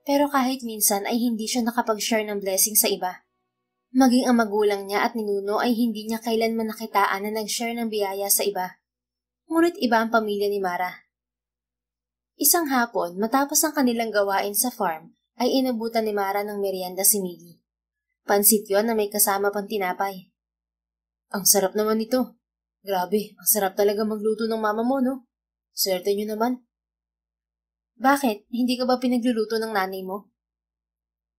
Pero kahit minsan ay hindi siya nakapag-share ng blessing sa iba. Maging ang magulang niya at ninuno ay hindi niya kailanman nakitaan na nag-share ng biyaya sa iba. Ngunit iba ang pamilya ni Mara. Isang hapon, matapos ang kanilang gawain sa farm, ay inabutan ni Mara ng merienda si Miggy. Pansit yon na may kasama pang tinapay. Ang sarap naman nito. Grabe, ang sarap talaga magluto ng mama mo, no? Swerte nyo naman. Bakit? Hindi ka ba pinagluluto ng nanay mo?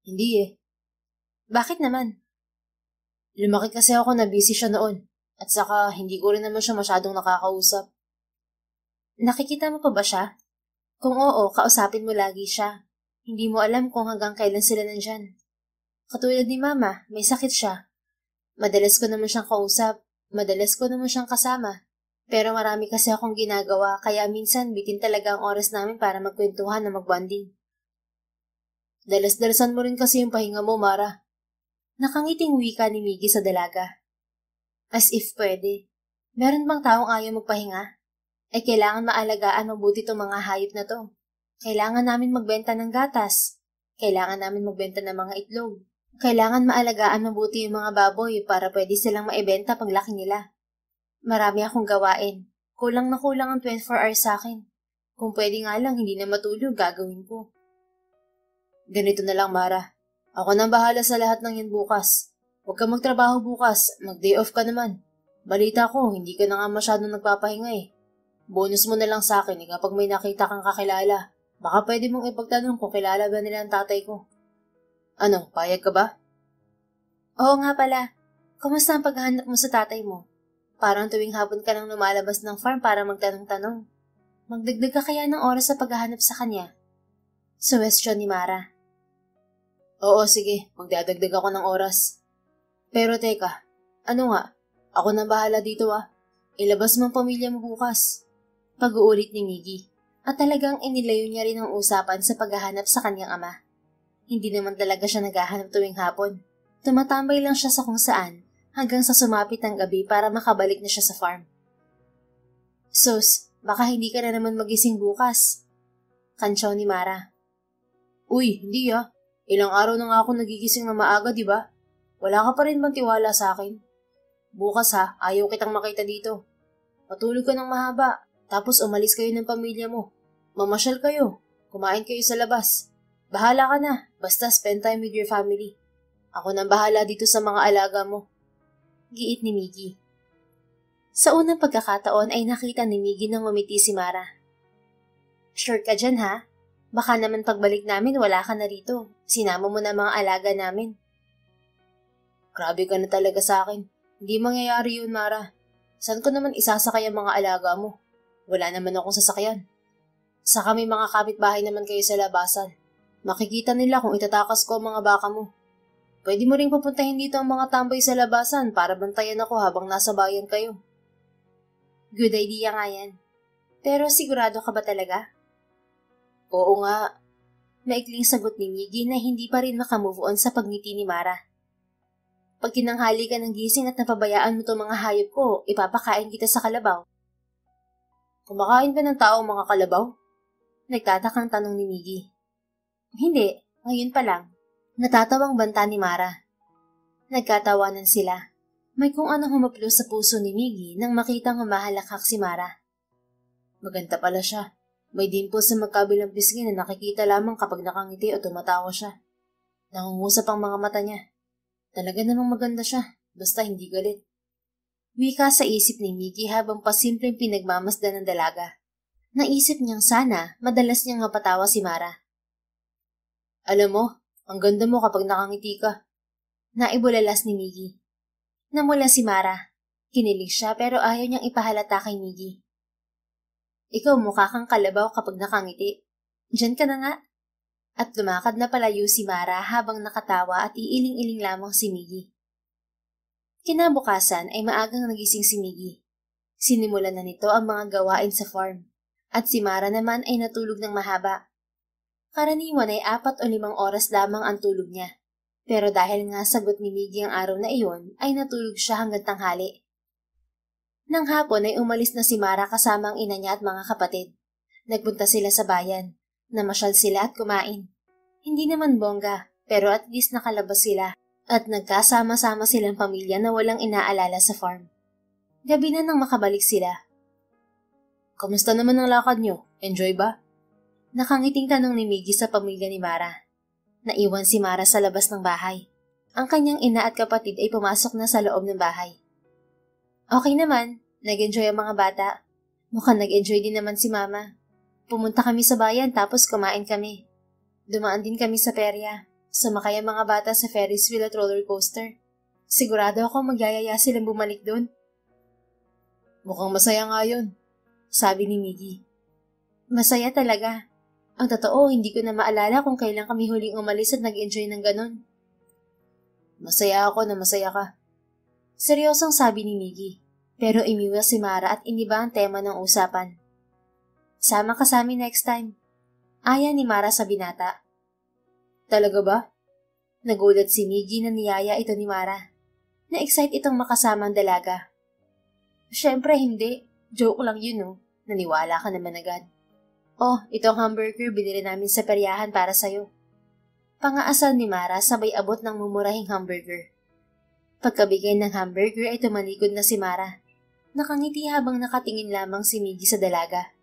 Hindi eh. Bakit naman? Lumaki kasi ako na busy siya noon. At saka hindi ko rin naman siya masyadong nakakausap. Nakikita mo pa ba siya? Kung oo, kausapin mo lagi siya. Hindi mo alam kung hanggang kailan sila nandyan. Katulad ni Mama, may sakit siya. Madalas ko naman siyang kausap. Madalas ko naman siyang kasama. Pero marami kasi akong ginagawa kaya minsan bitin talaga ang oras namin para magkwentuhan na magbonding. Dalas-dalasan mo rin kasi yung pahinga mo, Mara. Nakangiting wika ni Miggy sa dalaga. As if pwede. Meron bang taong ayaw magpahinga? Kailangan maalagaan mabuti itong mga hayop na to. Kailangan namin magbenta ng gatas. Kailangan namin magbenta ng mga itlog. Kailangan maalagaan mabuti yung mga baboy para pwede silang maibenta paglaki nila. Marami akong gawain. Kulang na kulang ang 24 hours sa akin. Kung pwede nga lang hindi na matulog, gagawin ko. Ganito na lang, Mara. Ako nang bahala sa lahat ng yan bukas. Huwag ka magtrabaho bukas. Mag-day off ka naman. Balita ko, hindi ka na nga masyadong nagpapahinga eh. Bonus mo na lang sa akin kapag may nakita kang kakilala. Baka pwede mong ipagtanong kung kilala ba nila ang tatay ko. Ano, payag ka ba? Oo nga pala. Kamusta ang paghahanap mo sa tatay mo? Parang tuwing hapon ka nang lumalabas ng farm para magtanong-tanong. Magdagdag ka kaya ng oras sa paghahanap sa kanya? Suwestyon ni Mara. Oo, sige. Magdadagdag ako ng oras. Pero teka, ano nga? Ako nang bahala dito Ilabas mo ang pamilya mo bukas. Pag-uulit ni Miggy. At talagang inilayo niya rin ang usapan sa paghahanap sa kanyang ama. Hindi naman talaga siya naghahanap tuwing hapon. Tumatambay lang siya sa kung saan hanggang sa sumapit ang gabi para makabalik na siya sa farm. Sus, baka hindi ka na naman magising bukas. Kantsaw ni Mara. Uy, hindi Ilang araw na nga ako nagigising na maaga, di ba? Wala ka pa rin bang tiwala sa akin? Bukas ayaw kitang makita dito. Matulog ka ng mahaba, tapos umalis kayo ng pamilya mo. Mamasyal kayo, kumain kayo sa labas. Bahala ka na, basta spend time with your family. Ako nang bahala dito sa mga alaga mo. Giit ni Miggy. Sa unang pagkakataon ay nakita ni Miggy nang umiti si Mara. Sure ka dyan ha? Baka naman pagbalik namin wala ka na rito. Sinama mo na mga alaga namin. Grabe ka na talaga sa akin. Hindi mangyayari yun, Mara. Saan ko naman isasakay ang mga alaga mo? Wala naman akong sasakyan. Saka may mga kapitbahay naman kayo sa labasan. Makikita nila kung itatakas ko ang mga baka mo. Pwede mo ring pupuntahin dito ang mga tambay sa labasan para bantayan ako habang nasa bayan kayo. Good idea nga yan. Pero sigurado ka ba talaga? Oo nga. Maikling sagot ni Miggy na hindi pa rin makamove on sa pagngiti ni Mara. Pag tinanghali ka ng gising at napabayaan mo itong mga hayop ko, ipapakain kita sa kalabaw. Kumakain ba ng tao mga kalabaw? Nagtatakang tanong ni Miggy. Hindi, ngayon pa lang. Natatawang banta ni Mara. Nagkatawanan sila. May kung anong humaplo sa puso ni Miggy nang makitang humahalakhak si Mara. Maganda pala siya. May dimple sa magkabilang pisngi na nakikita lamang kapag nakangiti o tumatawa siya. Nangungusap ang mga mata niya. Talaga namang maganda siya, basta hindi galit. Wika sa isip ni Miggy habang pasimpleng pinagmamasdan ng dalaga. Naisip niyang sana madalas niyang mapatawa si Mara. Alam mo, ang ganda mo kapag nakangiti ka. Naibulalas ni Miggy. Namula si Mara. Kinilig siya pero ayaw niyang ipahalata kay Miggy. Ikaw mukha kang kalabaw kapag nakangiti. Diyan ka na nga. At lumakad na palayo si Mara habang nakatawa at iiling-iling lamang si Miggy. Kinabukasan ay maagang nagising si Miggy. Sinimulan na nito ang mga gawain sa farm. At si Mara naman ay natulog ng mahaba. Karaniwan ay 4 o 5 oras lamang ang tulog niya. Pero dahil nga sagot ni Miggy ang araw na iyon, ay natulog siya hanggang tanghali. Nang hapon ay umalis na si Mara kasama ang ina niya at mga kapatid. Nagpunta sila sa bayan. Namasyal sila at kumain. Hindi naman bongga, pero at least nakalabas sila at nagkasama-sama silang pamilya na walang inaalala sa farm. Gabi na nang makabalik sila. Kamusta naman ang lakad niyo? Enjoy ba? Nakangiting tanong ni Miggy sa pamilya ni Mara. Naiwan si Mara sa labas ng bahay. Ang kanyang ina at kapatid ay pumasok na sa loob ng bahay. Okay naman, nag-enjoy ang mga bata. Mukhang nag-enjoy din naman si Mama. Pumunta kami sa bayan tapos kumain kami. Dumaan din kami sa perya. Sumakay ang mga bata sa Ferris wheel at roller coaster. Sigurado ako magyayaya silang bumalik doon. Mukhang masaya nga yun, sabi ni Miggy. Masaya talaga. Ang totoo, hindi ko na maalala kung kailan kami huling umalis at nag-enjoy ng ganon. Masaya ako na masaya ka. Seryosong sabi ni Miggy. Pero imiwas si Mara at iniba ang tema ng usapan. Sama ka sa amin next time. Aya ni Mara sa binata. Talaga ba? Nagulat si Miggy na niyaya ito ni Mara. Na-excite itong makasama ang dalaga. Siyempre hindi. Joke lang yun oh. Naniwala ka naman agad. Oh, itong hamburger binili namin sa peryahan para sa'yo. Pangaasal ni Mara sabay abot ng mumurahing hamburger. Pagkabigay ng hamburger ay tumalikod na si Mara. Nakangiti habang nakatingin lamang si Miggy sa dalaga.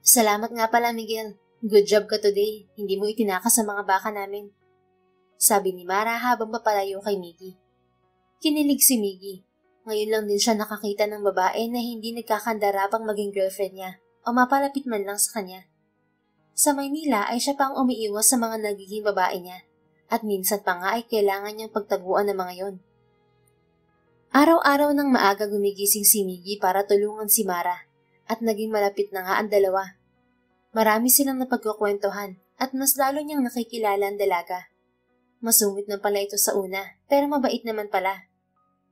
Salamat nga pala, Miguel. Good job ka today. Hindi mo itinakas sa mga baka namin. Sabi ni Mara habang papalayo kay Miggy. Kinilig si Miggy. Ngayon lang din siya nakakita ng babae na hindi nagkakandarapang maging girlfriend niya o mapalapit man lang sa kanya. Sa Maynila ay siya pang umiiwas sa mga nagiging babae niya at minsan pa nga ay kailangan niyang pagtaguan ng mga yon. Araw-araw nang maaga gumigising si Miggy para tulungan si Mara at naging malapit na nga ang dalawa. Marami silang napagkukwentuhan at mas lalo niyang nakikilala ang dalaga. Masungit na pala ito sa una pero mabait naman pala.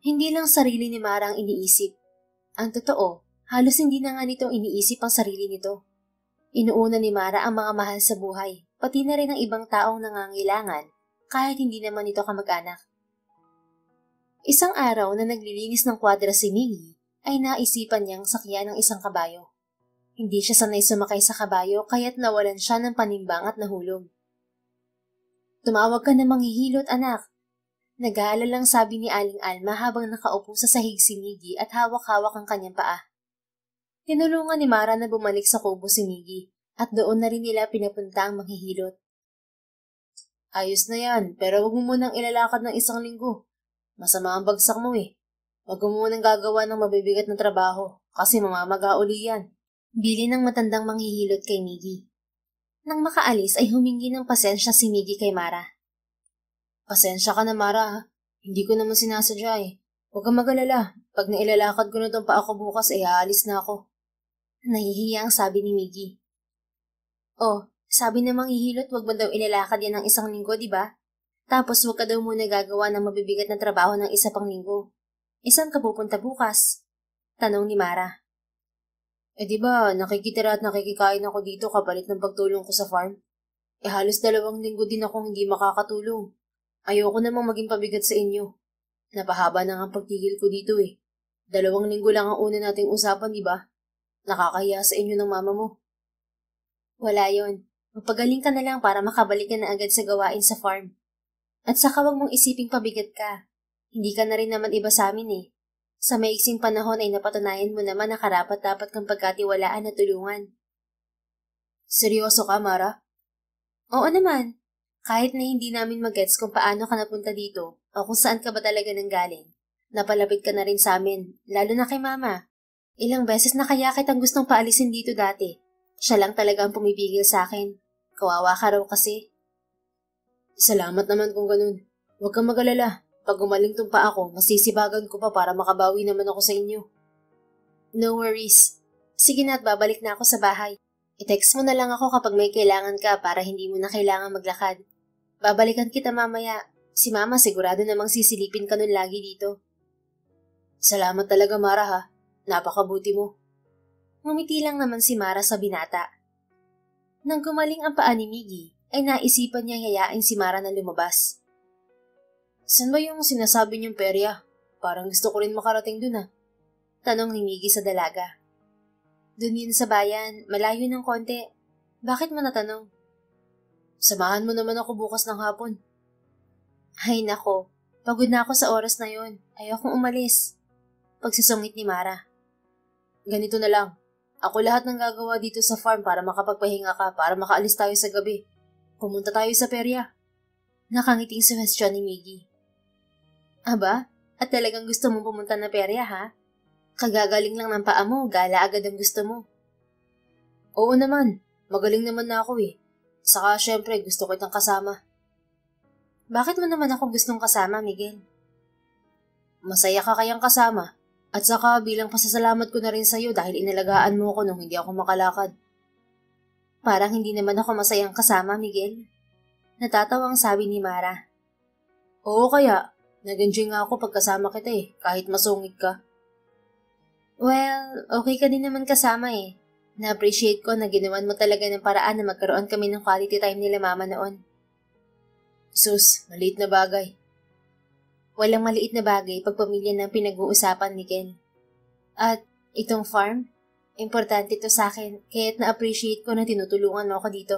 Hindi lang sarili ni Mara ang iniisip. Ang totoo, halos hindi na nga nitong iniisip ang sarili nito. Inuuna ni Mara ang mga mahal sa buhay, pati na rin ang ibang taong nangangailangan kahit hindi naman ito kamag-anak. Isang araw na naglilinis ng kwadra si Miggy, ay naisipan niyang sakyan ng isang kabayo. Hindi siya sanay sumakay sa kabayo kaya't nawalan siya ng panimbang at nahulog. Tumawag ka na manghihilot, anak. Nag-aalalang sabi ni Aling Alma habang nakaupo sa sahig si Miggy at hawak-hawak ang kanyang paa. Tinulungan ni Mara na bumalik sa kubo si Miggy at doon na rin nila pinapunta ang manghihilot. Ayos na yan, pero wag mo munang ilalakad ng 1 linggo. Masama ang bagsak mo eh. Wag mo munang gagawa ng mabibigat na trabaho kasi mamamaga uli yan. Bili ng matandang manghihilot kay Miggy. Nang makaalis ay humingi ng pasensya si Miggy kay Mara. Pasensya ka na, Mara, ha? Hindi ko naman sinasadya eh. Huwag kang mag-alala. Pag nailalakad ko na itong paa ko bukas ay aalis na ako. Nahihiya ang sabi ni Miggy. Oh, sabi ng manghihilot wag mo daw ilalakad yan ng isang linggo, di ba? Tapos wag ka daw muna gagawa ng mabibigat na trabaho ng isa pang linggo. Isan ka pupunta bukas? Tanong ni Mara. Di ba, nakikitira at nakikikain ako dito kapalit ng pagtulong ko sa farm? Halos 2 linggo din akong hindi makakatulong. Ayoko namang maging pabigat sa inyo. Napahaba na ang pagtigil ko dito eh. 2 linggo lang ang una nating usapan, di ba? Nakakahiya sa inyo ng mama mo. Wala yon. Magpagaling ka na lang para makabalik ka na agad sa gawain sa farm. At saka wag mong isiping pabigat ka. Hindi ka na rin naman iba sa amin eh. Sa maiksing panahon ay napatunayan mo naman na karapat-dapat kang pagkatiwalaan at tulungan. Seryoso ka, Mara? Oo naman. Kahit na hindi namin mag-gets kung paano ka napunta dito o kung saan ka ba talaga nanggaling, napalapit ka na rin sa amin, lalo na kay Mama. Ilang beses na kaya kitang gustong paalisin dito dati. Siya lang talaga ang pumipigil sa akin. Kawawa ka raw kasi. Salamat naman kung ganun. Huwag kang mag-alala. Pag gumaling tong pa ako, masisibagan ko pa para makabawi naman ako sa inyo. No worries. Sige na at babalik na ako sa bahay. I-text mo na lang ako kapag may kailangan ka para hindi mo na kailangan maglakad. Babalikan kita mamaya. Si Mama sigurado namang sisilipin ka nun lagi dito. Salamat talaga, Mara, ha. Napakabuti mo. Ngumiti lang naman si Mara sa binata. Nang gumaling ang paa ni Miggy, ay naisipan niya yayain si Mara na lumabas. Saan ba yung sinasabi niyong perya? Parang gusto ko rin makarating dun, ha. Tanong ni Miggy sa dalaga. Dun yun sa bayan, malayo ng konti. Bakit mo natanong? Samahan mo naman ako bukas ng hapon. Ay nako, pagod na ako sa oras na yon. Ayokong umalis. Pagsisungit ni Mara. Ganito na lang. Ako lahat ng gagawa dito sa farm para makapagpahinga ka, para makaalis tayo sa gabi. Pumunta tayo sa perya. Nakangiting suhestyon ni Miggy. Aba, at talagang gusto mong pumunta na perya ha? Kagagaling lang ng paa mo, gala agad ang gusto mo. Oo naman, magaling naman na ako eh. Saka syempre gusto ko itang kasama. Bakit mo naman ako gustong kasama, Miguel? Masaya ka kayang kasama. At saka bilang pasasalamat ko na rin sa'yo dahil inalagaan mo ako nung hindi ako makalakad. Parang hindi naman ako masayang kasama, Miguel. Natatawang sabi ni Mara. Oo kaya, nag-enjoy nga ako pagkasama kita eh, kahit masungit ka. Well, okay ka din naman kasama eh. Na-appreciate ko na ginawan mo talaga ng paraan na magkaroon kami ng quality time nila Mama noon. Sus, maliit na bagay. Walang maliit na bagay pag pamilya ng pinag-uusapan, Miguel. At itong farm, importante to sa akin, kaya't na-appreciate ko na tinutulungan mo ako dito.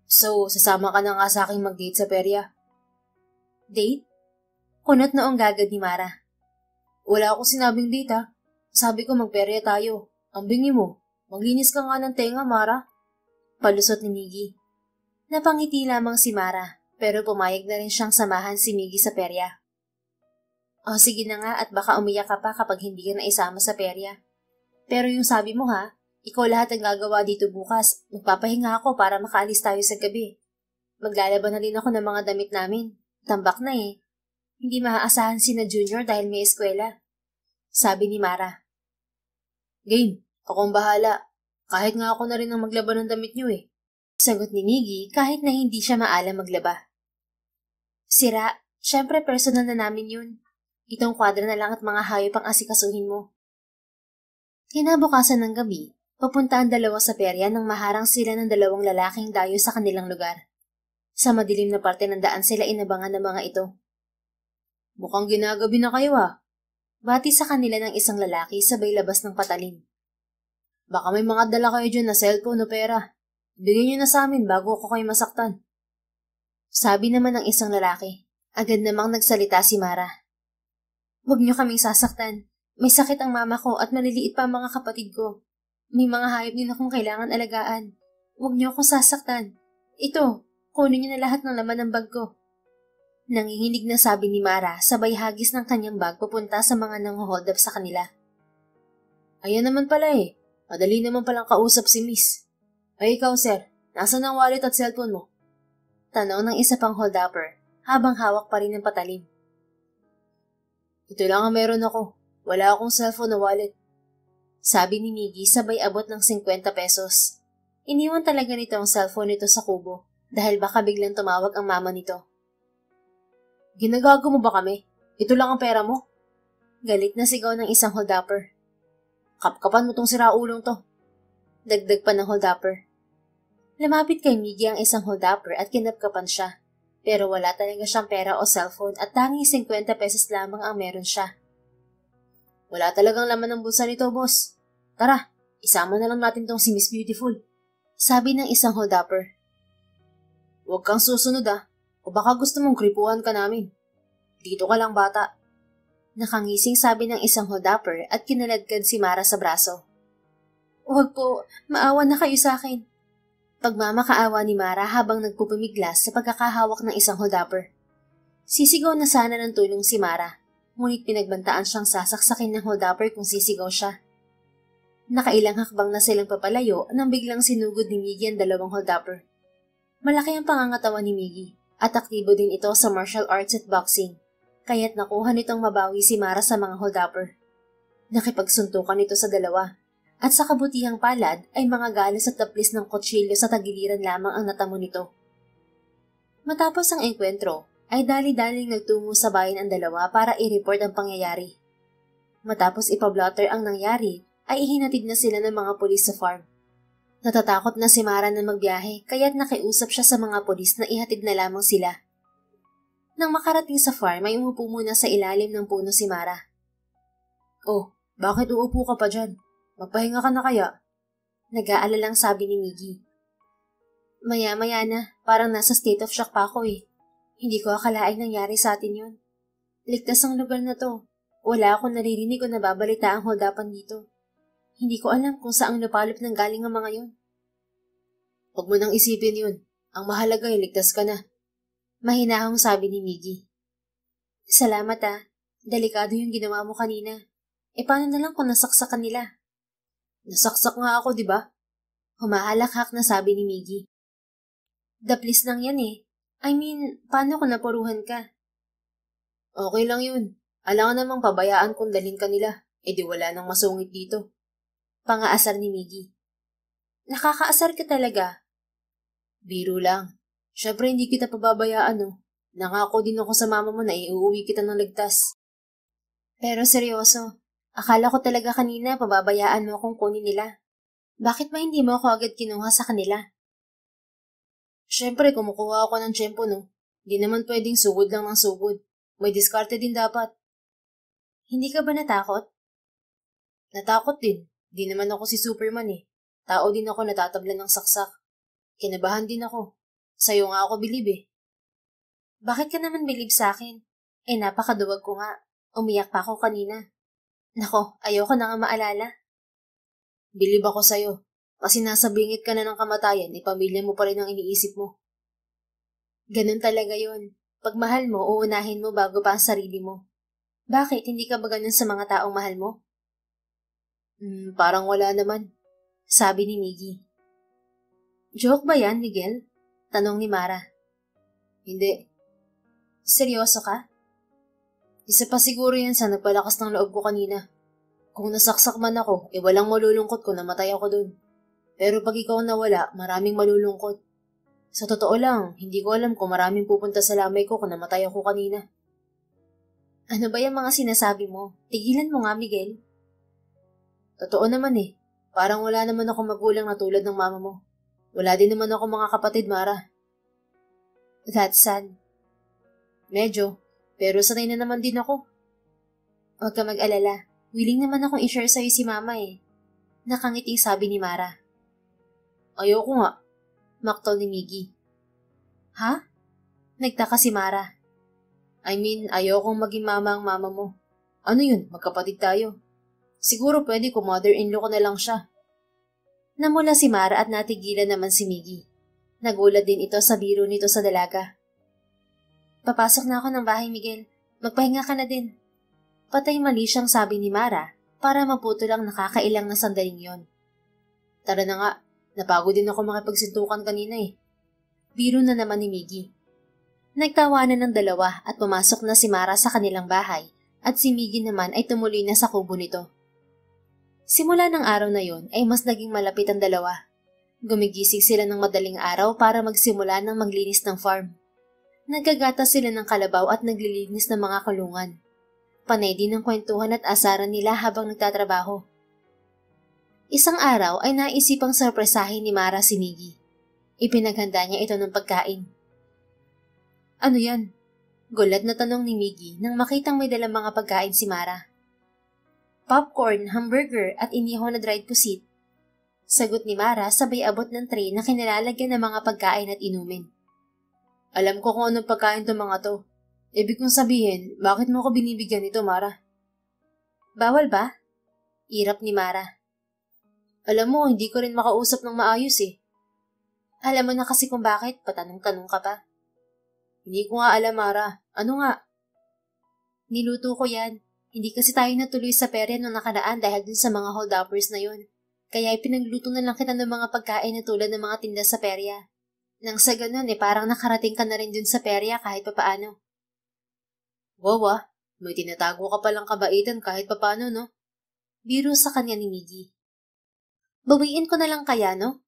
So, sasama ka na nga sa aking mag-date sa perya? Date? Kunot noong gagad ni Mara. Wala ako sinabing date ha. Sabi ko magperya tayo. Ang bingi mo. Maglinis ka nga ng tenga, Mara. Palusot ni Miggy. Napangiti lamang si Mara, pero pumayag na rin siyang samahan si Miggy sa perya. Sige na nga at baka umiyak ka pa kapag hindi ka na isama sa perya. Pero yung sabi mo ha, ikaw lahat ang gagawa dito bukas. Magpapahinga ako para makaalis tayo sa gabi. Maglalaban na din ako ng mga damit namin. Tambak na eh. Hindi maaasahan si na Junior dahil may eskwela. Sabi ni Mara. Game, akong bahala. Kahit nga ako na rin ang maglaban ng damit niyo eh. Sagot ni Miggy kahit na hindi siya maalam maglaba. Sira, syempre personal na namin yun. Itong kwadra na lang at mga hayop ang asikasuhin mo. Kinabukasan ng gabi, papunta ang dalawa sa perya nang maharang sila ng 2 lalaking dayo sa kanilang lugar. Sa madilim na parte ng daan sila inabangan ng mga ito. Mukhang ginagabi na kayo ah. Bati sa kanila ng isang lalaki sabay labas ng patalim. Baka may mga dala kayo dyan na cellphone o pera. Bigyan niyo na sa amin bago ako kayo masaktan. Sabi naman ng isang lalaki. Agad namang nagsalita si Mara. Huwag niyo kaming sasaktan. May sakit ang mama ko at maliliit pa ang mga kapatid ko. May mga hayop din akong kailangan alagaan. Huwag niyo akong sasaktan. Ito, kunin niyo na lahat ng laman ng bag ko. Nanginginig na sabi ni Mara sabay hagis ng kanyang bag papunta sa mga nang-hold up sa kanila. Ayan naman pala eh. Madali naman palang kausap si Miss. Ay ikaw sir, nasaan ang wallet at cellphone mo? Tanong ng isa pang hold-upper habang hawak pa rin ng patalim. Ito lang ang meron ako. Wala akong cellphone na wallet. Sabi ni Miggy sabay abot ng 50 pesos. Iniwan talaga nito ang cellphone nito sa kubo dahil baka biglang tumawag ang mama nito. Ginagago mo ba kami? Ito lang ang pera mo? Galit na sigaw ng isang hold-upper. Kapkapan mo tong siraulong to. Dagdag pa ng hold-upper. Lumapit kay Miggy ang isang hold-upper at kinapkapan siya. Pero wala talaga siyang pera o cellphone at tanging 50 pesos lamang ang meron siya. Wala talagang laman ng bulsa nito, boss. Tara, isama na lang natin tong si Miss Beautiful. Sabi ng isang hold-upper. Huwag kang susunod o baka gusto mong kripuhan ka namin. Dito ka lang bata. Nakangising sabi ng isang hold-upper at kinaladkad si Mara sa braso. Huwag po, maawa na kayo sa akin. Pagmamakaawa ni Mara habang nagpupumiglas sa pagkakahawak ng isang hold-upper. Sisigaw na sana ng tulong si Mara, ngunit pinagbantaan siyang sasaksakin ng hold-upper kung sisigaw siya. Nakailang hakbang na silang papalayo nang biglang sinugod ni Miggy ang dalawang hold-upper. Malaki ang pangangatawan ni Miggy at aktibo din ito sa martial arts at boxing, kaya't nakuha nitong mabawi si Mara sa mga hold-upper. Nakipagsuntukan ito sa dalawa. At sa kabutihang palad ay mga galos at taplis ng kutsilyo sa tagiliran lamang ang natamo nito. Matapos ang engkwentro, ay dali-daling nagtungo sa bayan ang dalawa para i-report ang pangyayari. Matapos ipablotter ang nangyari, ay ihinatid na sila ng mga pulis sa farm. Natatakot na si Mara na magbiyahe kaya't nakiusap siya sa mga pulis na ihatid na lamang sila. Nang makarating sa farm ay umupo muna sa ilalim ng puno si Mara. Oh, bakit uupo ka pa dyan? Magpahinga ka na kaya? Nag-aalalang sabi ni Miggy. Maya-maya na, parang nasa state of shock pa ako eh. Hindi ko akalaing nangyari sa atin yun. Ligtas ang lugar na to. Wala akong naririnig o nababalita ang holdapan dito. Hindi ko alam kung saang napalop nang galing ang mga yun. Huwag mo nang isipin yun. Ang mahalaga ay ligtas ka na. Mahinahong sabi ni Miggy. Salamat Delikado yung ginawa mo kanina. E paano na lang kung nasaksakan nila? Nasaksak nga ako, di ba? Humahalakhak na sabi ni Miggy. Daplis lang yan eh. I mean, paano kung napuruhan ka? Okay lang yun. Alangan namang pabayaan kung dalhin ka nila. E di wala nang masungit dito. Pangaasar ni Miggy. Nakakaasar ka talaga. Biro lang. Syempre hindi kita pababayaan Nangako din ako sa mama mo na iuwi kita ng ligtas. Pero seryoso. Akala ko talaga kanina pababayaan mo akong kunin nila. Bakit ba hindi mo ako agad kinuha sa kanila? Siyempre, kumukuha ako ng tiyempo, Hindi naman pwedeng sugod lang ng sugod. May diskarte din dapat. Hindi ka ba natakot? Natakot din. Di naman ako si Superman eh. Tao din ako natatablan ng saksak. Kinabahan din ako. Sa'yo nga ako bilib eh. Bakit ka naman bilib sa akin? Napakaduwag ko nga. Umiyak pa ako kanina. Nako, ayoko na nga maalala. Bilib ako sa'yo. Kasi nasa bingit ka na ng kamatayan, pamilya mo pa rin ang iniisip mo. Ganun talaga yun. Pag mahal mo, uunahin mo bago pa ang sarili mo. Bakit? Hindi ka ba ganun sa mga taong mahal mo? Parang wala naman. Sabi ni Miggy. Joke ba yan, Miguel? Tanong ni Mara. Hindi. Seryoso ka? Isa pa siguro yan sa nagpalakas ng loob ko kanina. Kung nasaksak man ako, walang malulungkot kung namatay ako dun. Pero pag ikaw nawala, maraming malulungkot. Sa totoo lang, hindi ko alam kung maraming pupunta sa lamay ko kung namatay ako kanina. Ano ba yung mga sinasabi mo? Tigilan mo nga, Miguel. Totoo naman eh. Parang wala naman ako magulang na tulad ng mama mo. Wala din naman ako mga kapatid, Mara. That's sad. Medyo. Pero sanay na naman din ako. Huwag ka mag-alala. Willing naman akong i-share sa'yo si Mama eh. Nakangiti sabi ni Mara. Ayoko nga. Maktol ni Miggy. Ha? Nagtaka si Mara. I mean, ayokong maging mama ang mama mo. Ano yun? Magkapatid tayo. Siguro pwede kung mother-in-law ko na lang siya. Namula si Mara at natigilan naman si Miggy. Nagulat din ito sa biro nito sa dalaga. Papasok na ako ng bahay, Miguel. Magpahinga ka na din. Patay mali siyang sabi ni Mara para maputo lang nakakailang na sandaling yon. Tara na nga, napagod din ako makipagsintukan kanina eh. Biro na naman ni Miggy. Nagtawanan ng dalawa at pumasok na si Mara sa kanilang bahay at si Miggy naman ay tumuloy na sa kubo nito. Simula ng araw na yon ay mas naging malapit ang dalawa. Gumigising sila ng madaling araw para magsimula ng maglinis ng farm. Nagkagatas sila ng kalabaw at naglilinis ng mga kulungan. Panay din ang kwentuhan at asaran nila habang nagtatrabaho. Isang araw ay naisipang sorpresahin ni Mara si Miggy. Ipinaghanda niya ito ng pagkain. Ano yan? Gulat na tanong ni Miggy nang makitang may dalang mga pagkain si Mara. Popcorn, hamburger at inihaw na dried pusit. Sagot ni Mara sabay abot ng tray na kinilalagyan ng mga pagkain at inumin. Alam ko kung anong pagkain to mga to. Ibig kong sabihin, bakit mo ko binibigyan ito, Mara? Bawal ba? Irap ni Mara. Alam mo, hindi ko rin makausap ng maayos eh. Alam mo na kasi kung bakit, patanong-tanong ka pa. Hindi ko nga alam, Mara. Ano nga? Niluto ko yan. Hindi kasi tayo natuloy sa perya noong nakaraan dahil dun sa mga hold-uppers na yun. Kaya ipinagluto na lang kita ng mga pagkain na tulad ng mga tinda sa perya. Nang sa ganun parang nakarating ka na rin dun sa perya kahit papaano. Wow, may tinatago ka palang kabaitan kahit papaano, no? Biro sa kanya ni Miggy. Bawiin ko na lang kaya, no?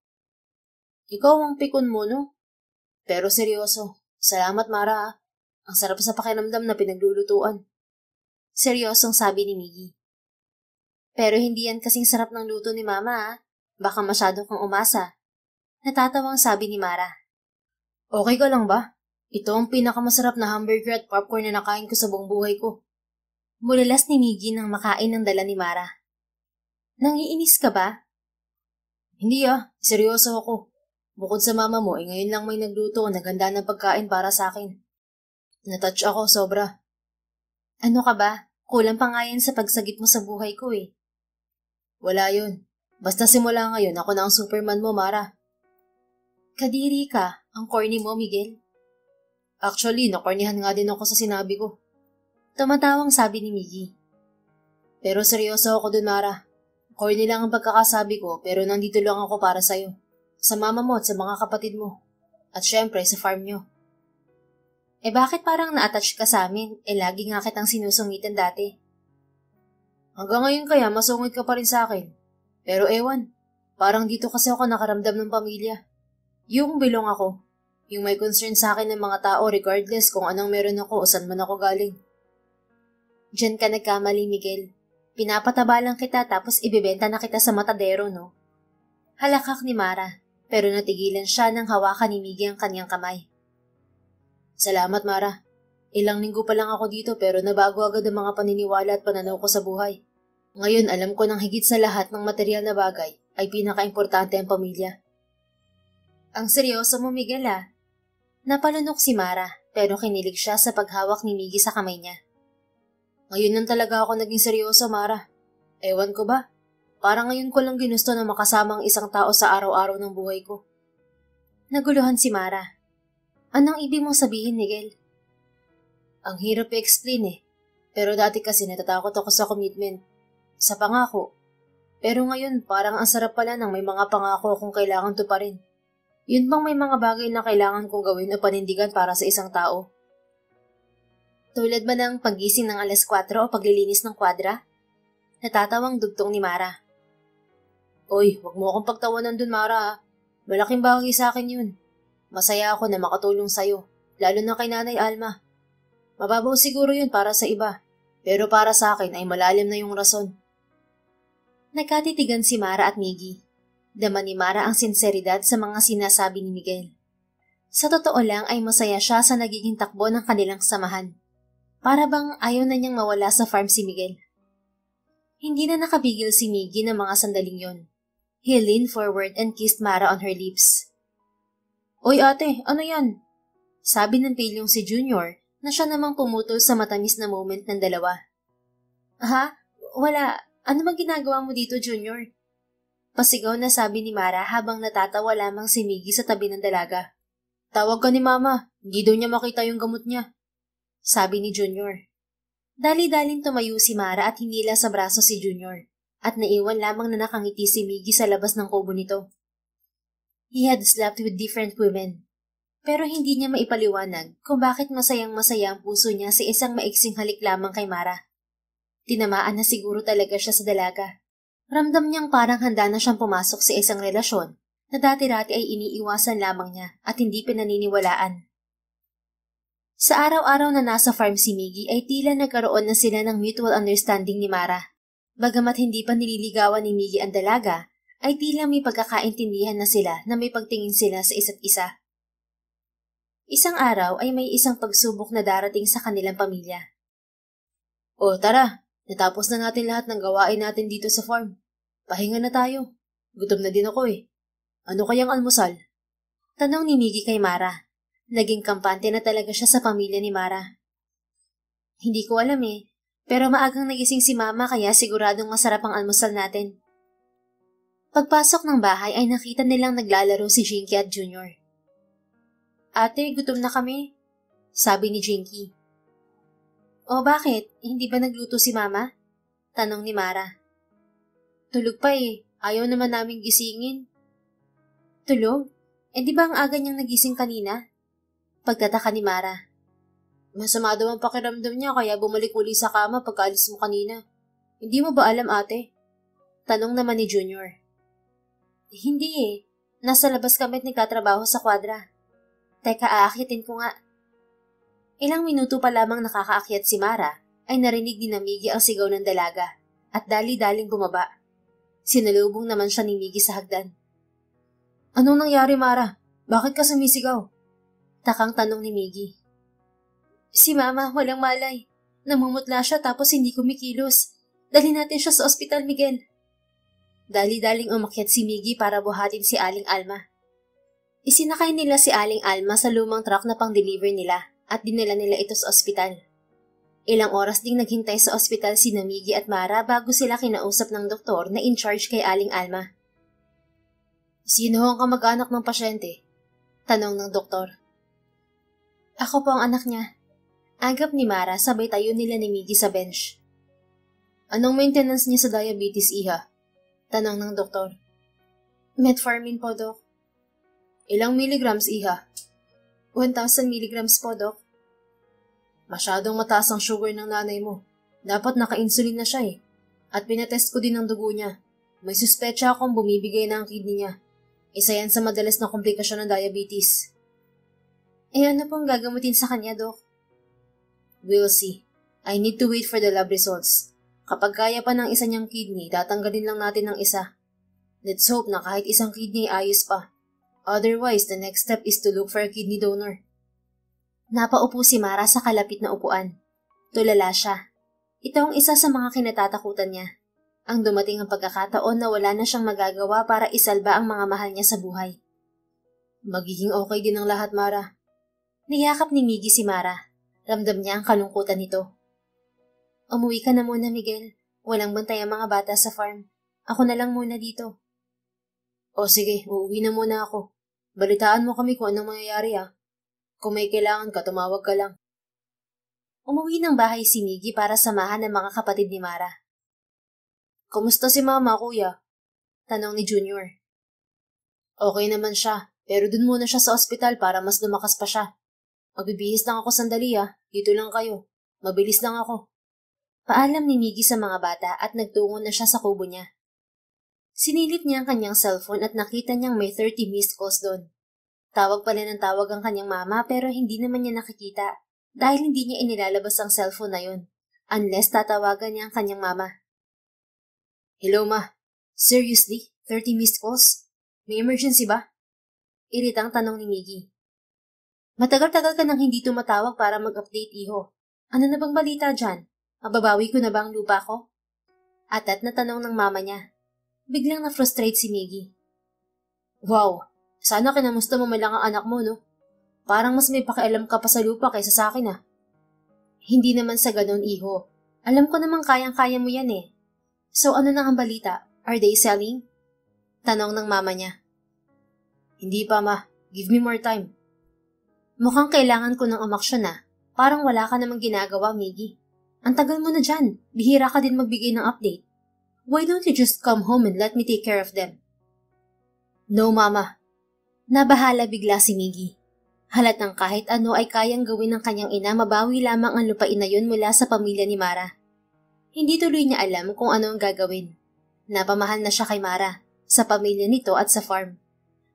Ikaw ang pikon mo, no? Pero seryoso. Salamat, Mara. Ang sarap sa pakiramdam na pinaglulutuan. Seryosong sabi ni Miggy. Pero hindi yan kasing sarap ng luto ni Mama, Baka masyado kang umasa. Natatawang sabi ni Mara. Okay ka lang ba? Ito ang pinakamasarap na hamburger at popcorn na nakain ko sa buong buhay ko. Mulalas ni Miggy nang makain ng dala ni Mara. Nangiinis ka ba? Hindi seryoso ako. Bukod sa mama mo, ngayon lang may nagluto na ganda ng pagkain para sa akin. Natouch ako sobra. Ano ka ba? Kulang pa nga yan sa pagsagip mo sa buhay ko eh. Wala yun. Basta simula ngayon, ako na ang Superman mo, Mara. Kadiri ka, ang corny mo, Miguel. Actually, nakornihan nga din ako sa sinabi ko. Tumatawang sabi ni Miggy. Pero seryoso ako dun, Mara. Corny lang ang pagkakasabi ko, pero nandito lang ako para sa'yo. Sa mama mo at sa mga kapatid mo. At syempre, sa farm nyo. Bakit parang na-attach ka sa amin? Lagi nga kitang sinusungitan dati. Hanggang ngayon kaya, masungit ka pa rin sa akin. Pero ewan, parang dito kasi ako nakaramdam ng pamilya. Yung bilong ako. Yung may concern sa akin ng mga tao regardless kung anong meron ako o saan man ako galing. Diyan ka nagkamali, Miguel. Pinapataba lang kita tapos ibibenta na kita sa matadero, no? Halakak ni Mara, pero natigilan siya nang hawakan ni Miggy ang kanyang kamay. Salamat, Mara. Ilang linggo pa lang ako dito pero nabago agad ang mga paniniwala at pananaw ko sa buhay. Ngayon alam ko ng higit sa lahat ng material na bagay ay pinaka-importante ang pamilya. Ang seryoso mo, Miguel Napalunok si Mara pero kinilig siya sa paghawak ni Miggy sa kamay niya. Ngayon lang talaga ako naging seryoso, Mara. Ewan ko ba? Parang ngayon ko lang ginusto na makasama ang isang tao sa araw-araw ng buhay ko. Naguluhan si Mara. Anong ibig mong sabihin, Miguel? Ang hirap i-explain Pero dati kasi natatakot ako sa commitment. Sa pangako. Pero ngayon parang ang sarap pala nang may mga pangako kung kailangan to pa rin. Yun bang may mga bagay na kailangan kong gawin o panindigan para sa isang tao? Tulad ba ng paggising ng alas 4 o paglilinis ng kwadra? Natatawang dugtong ni Mara. Oy, wag mo akong pagtawanan dun, Mara. Malaking bagay sa akin yun. Masaya ako na makatulong sa'yo, lalo na kay Nanay Alma. Mababaw siguro yun para sa iba, pero para sa akin ay malalim na yung rason. Nagkatitigan si Mara at Miggy. Dama ni Mara ang sinseridad sa mga sinasabi ni Miguel. Sa totoo lang ay masaya siya sa nagiging takbo ng kanilang samahan. Para bang ayaw na niyang mawala sa farm si Miguel. Hindi na nakabigil si Miggy ng mga sandaling yon. He leaned forward and kissed Mara on her lips. Oy ate, ano yan? Sabi ng pilyong si Junior na siya namang pumutol sa matamis na moment ng dalawa. Ha? Wala. Ano bang ginagawa mo dito, Junior? Pasigaw na sabi ni Mara habang natatawa lamang si Miggy sa tabi ng dalaga. Tawag ka ni Mama. Hindi daw niya makita yung gamot niya. Sabi ni Junior. Dali-daling tumayo si Mara at hinila sa braso si Junior. at naiwan lamang na nakangiti si Miggy sa labas ng kubo nito. He had slept with different women, pero hindi niya maipaliwanag kung bakit masayang-masaya ang puso niya sa isang maiksing halik lamang kay Mara. Tinamaan na siguro talaga siya sa dalaga. Ramdam niyang parang handa na siyang pumasok sa isang relasyon na dati-dati ay iniiwasan lamang niya at hindi pinaniniwalaan. Sa araw-araw na nasa farm si Miggy ay tila nagkaroon na sila ng mutual understanding ni Mara. Bagamat hindi pa nililigawan ni Miggy ang dalaga, ay tila may pagkakaintindihan na sila na may pagtingin sila sa isa't isa. Isang araw ay may isang pagsubok na darating sa kanilang pamilya. O tara, natapos na natin lahat ng gawain natin dito sa farm. Pahinga na tayo. Gutom na din ako eh. Ano kayang almusal? Tanong ni Miggy kay Mara. Naging kampante na talaga siya sa pamilya ni Mara. Hindi ko alam eh, pero maagang nagising si Mama kaya siguradong masarap ang almusal natin. Pagpasok ng bahay ay nakita nilang naglalaro si Jinky at Junior. Ate, gutom na kami, sabi ni Jinky. O bakit? Hindi ba nagluto si Mama? Tanong ni Mara. Tulog pa eh, ayaw naman naming gisingin. Tulog? Eh di ba ang aga niyang nagising kanina? Pagtataka ni Mara. Masama daw ang pakiramdam niya kaya bumalik uli sa kama pagkaalis mo kanina. Hindi mo ba alam ate? Tanong naman ni Junior. Hindi eh. Nasa labas kami at nagtatrabaho sa kwadra. Teka, aakyatin ko nga. Ilang minuto pa lamang nakakaakyat si Mara ay narinig ni Miggy ang sigaw ng dalaga at dali-daling bumaba. Sinalubong naman siya ni Miggy sa hagdan. Anong nangyari, Mara? Bakit ka sumisigaw? Takang tanong ni Miggy. Si Mama, walang malay. Namumutla siya tapos hindi kumikilos. Dali natin siya sa ospital, Miguel. Dali-daling umakyat si Miggy para buhatin si Aling Alma. Isinakay nila si Aling Alma sa lumang truck na pang-deliver nila at dinala nila ito sa ospital. Ilang oras ding naghintay sa ospital si Miggy at Mara bago sila kinausap ng doktor na in charge kay Aling Alma. Sino ang kamag-anak ng pasyente? Tanong ng doktor. Ako po ang anak niya. Agap ni Mara sabay tayo nila ni Miggy sa bench. Anong maintenance niya sa diabetes, iha? Tanong ng doktor. Metformin po, Dok. Ilang milligrams, iha? 1,000 milligrams po, Dok. Masyadong mataas ang sugar ng nanay mo. Dapat naka-insulin na siya eh. At pinatest ko din ang dugo niya. May suspecha akong bumibigay na ang kidney niya. Isa yan sa madalas na komplikasyon ng diabetes. Eh ano pong gagamutin sa kanya, Dok? We'll see. I need to wait for the lab results. Kapag kaya pa ng isa niyang kidney, tatanggalin lang natin ng isa. Let's hope na kahit isang kidney ayos pa. Otherwise, the next step is to look for a kidney donor. Napaupo si Mara sa kalapit na upuan. Tulala siya. Ito ang isa sa mga kinatatakutan niya. Ang dumating ang pagkakataon na wala na siyang magagawa para isalba ang mga mahal niya sa buhay. Magiging okay din ang lahat, Mara. Niyakap ni Miggy si Mara. Ramdam niya ang kalungkutan nito. Umuwi ka na muna, Miguel. Walang bantay ang mga bata sa farm. Ako na lang muna dito. O sige, uuwi na muna ako. Balitaan mo kami kung anong mangyayari ah. Kung may kailangan ka, tumawag ka lang. Umuwi ng bahay si Miggy para samahan ng mga kapatid ni Mara. Kumusta si Mama, kuya? Tanong ni Junior. Okay naman siya, pero dun muna siya sa ospital para mas lumakas pa siya. Magbibihis lang ako sandali ah. Dito lang kayo. Mabilis lang ako. Paalam ni Miggy sa mga bata at nagtungo na siya sa kubo niya. Sinilip niya ang kanyang cellphone at nakita niyang may 30 missed calls doon. Tawag pala ng tawag ang kanyang mama pero hindi naman niya nakikita dahil hindi niya inilalabas ang cellphone na yun unless tatawagan niya ang kanyang mama. Hello ma, seriously? 30 missed calls? May emergency ba? Iritang tanong ni Miggy. Matagal-tagal ka nang hindi tumatawag para mag-update, iho. Ano na bang balita dyan? Mababawi ko na ba ang lupa ko? Atat na tanong ng mama niya. Biglang na-frustrate si Miggy. Wow, sana kinamusta mo malang ang anak mo, no? Parang mas may pakialam ka pa sa lupa kaysa sa akin, ah. Hindi naman sa ganon, iho. Alam ko namang kayang-kaya mo yan, eh. So ano na ang balita? Are they selling? Tanong ng mama niya. Hindi pa, ma. Give me more time. Mukhang kailangan ko ng umaksyon, ah. Parang wala ka namang ginagawa, Miggy. Ang tagal mo na dyan. Bihira ka din magbigay ng update. Why don't you just come home and let me take care of them? No, Mama. Nabahala bigla si Miggy. Halatang kahit ano ay kayang gawin ng kanyang ina, mabawi lamang ang lupain na yun mula sa pamilya ni Mara. Hindi tuloy niya alam kung ano ang gagawin. Napamahal na siya kay Mara, sa pamilya nito at sa farm.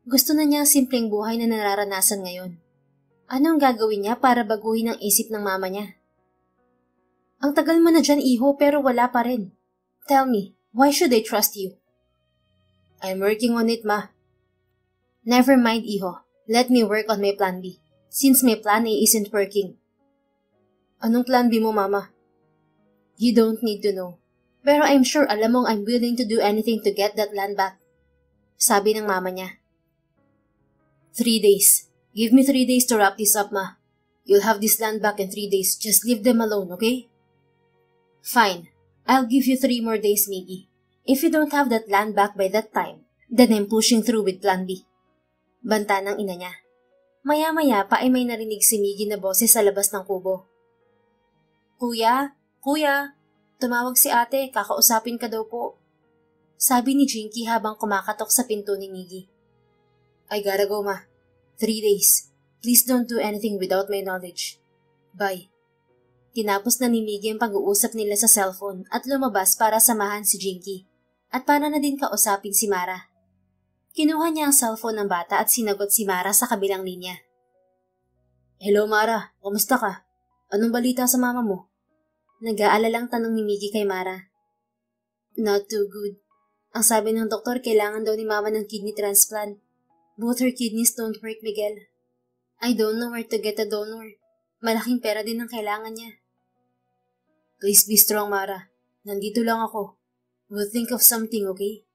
Gusto na niya ang simpleng buhay na nararanasan ngayon. Ano ang gagawin niya para baguhin ang isip ng mama niya? Ang tagal mo na dyan, iho, pero wala pa rin. Tell me, why should I trust you? I'm working on it, Ma. Never mind, iho. Let me work on my plan B, since my plan A isn't working. Anong plan B mo, Mama? You don't need to know. Pero I'm sure alam mong I'm willing to do anything to get that land back. Sabi ng mama niya. 3 days. Give me 3 days to wrap this up, Ma. You'll have this land back in 3 days. Just leave them alone, okay? Fine. I'll give you 3 more days, Miggy. If you don't have that land back by that time, then I'm pushing through with plan B. Banta ng ina niya. Maya-maya pa ay may narinig si Miggy na boses sa labas ng kubo. Kuya, tumawag si ate, kakausapin ka daw po. Sabi ni Jinky habang kumakatok sa pinto ni Miggy. I gotta go, Ma. 3 days. Please don't do anything without my knowledge. Bye. Tinapos na ni Miggy ang pag-uusap nila sa cellphone at lumabas para samahan si Jinky at para na din kausapin si Mara. Kinuha niya ang cellphone ng bata at sinagot si Mara sa kabilang linya. Hello, Mara. Kamusta ka? Anong balita sa mama mo? Nag-aalalang tanong ni Miggy kay Mara. Not too good. Ang sabi ng doktor, kailangan daw ni mama ng kidney transplant. Both her kidneys don't work, Miguel. I don't know where to get a donor. Malaking pera din ang kailangan niya. Please be strong, Mara. Nandito lang ako. We'll think of something, okay?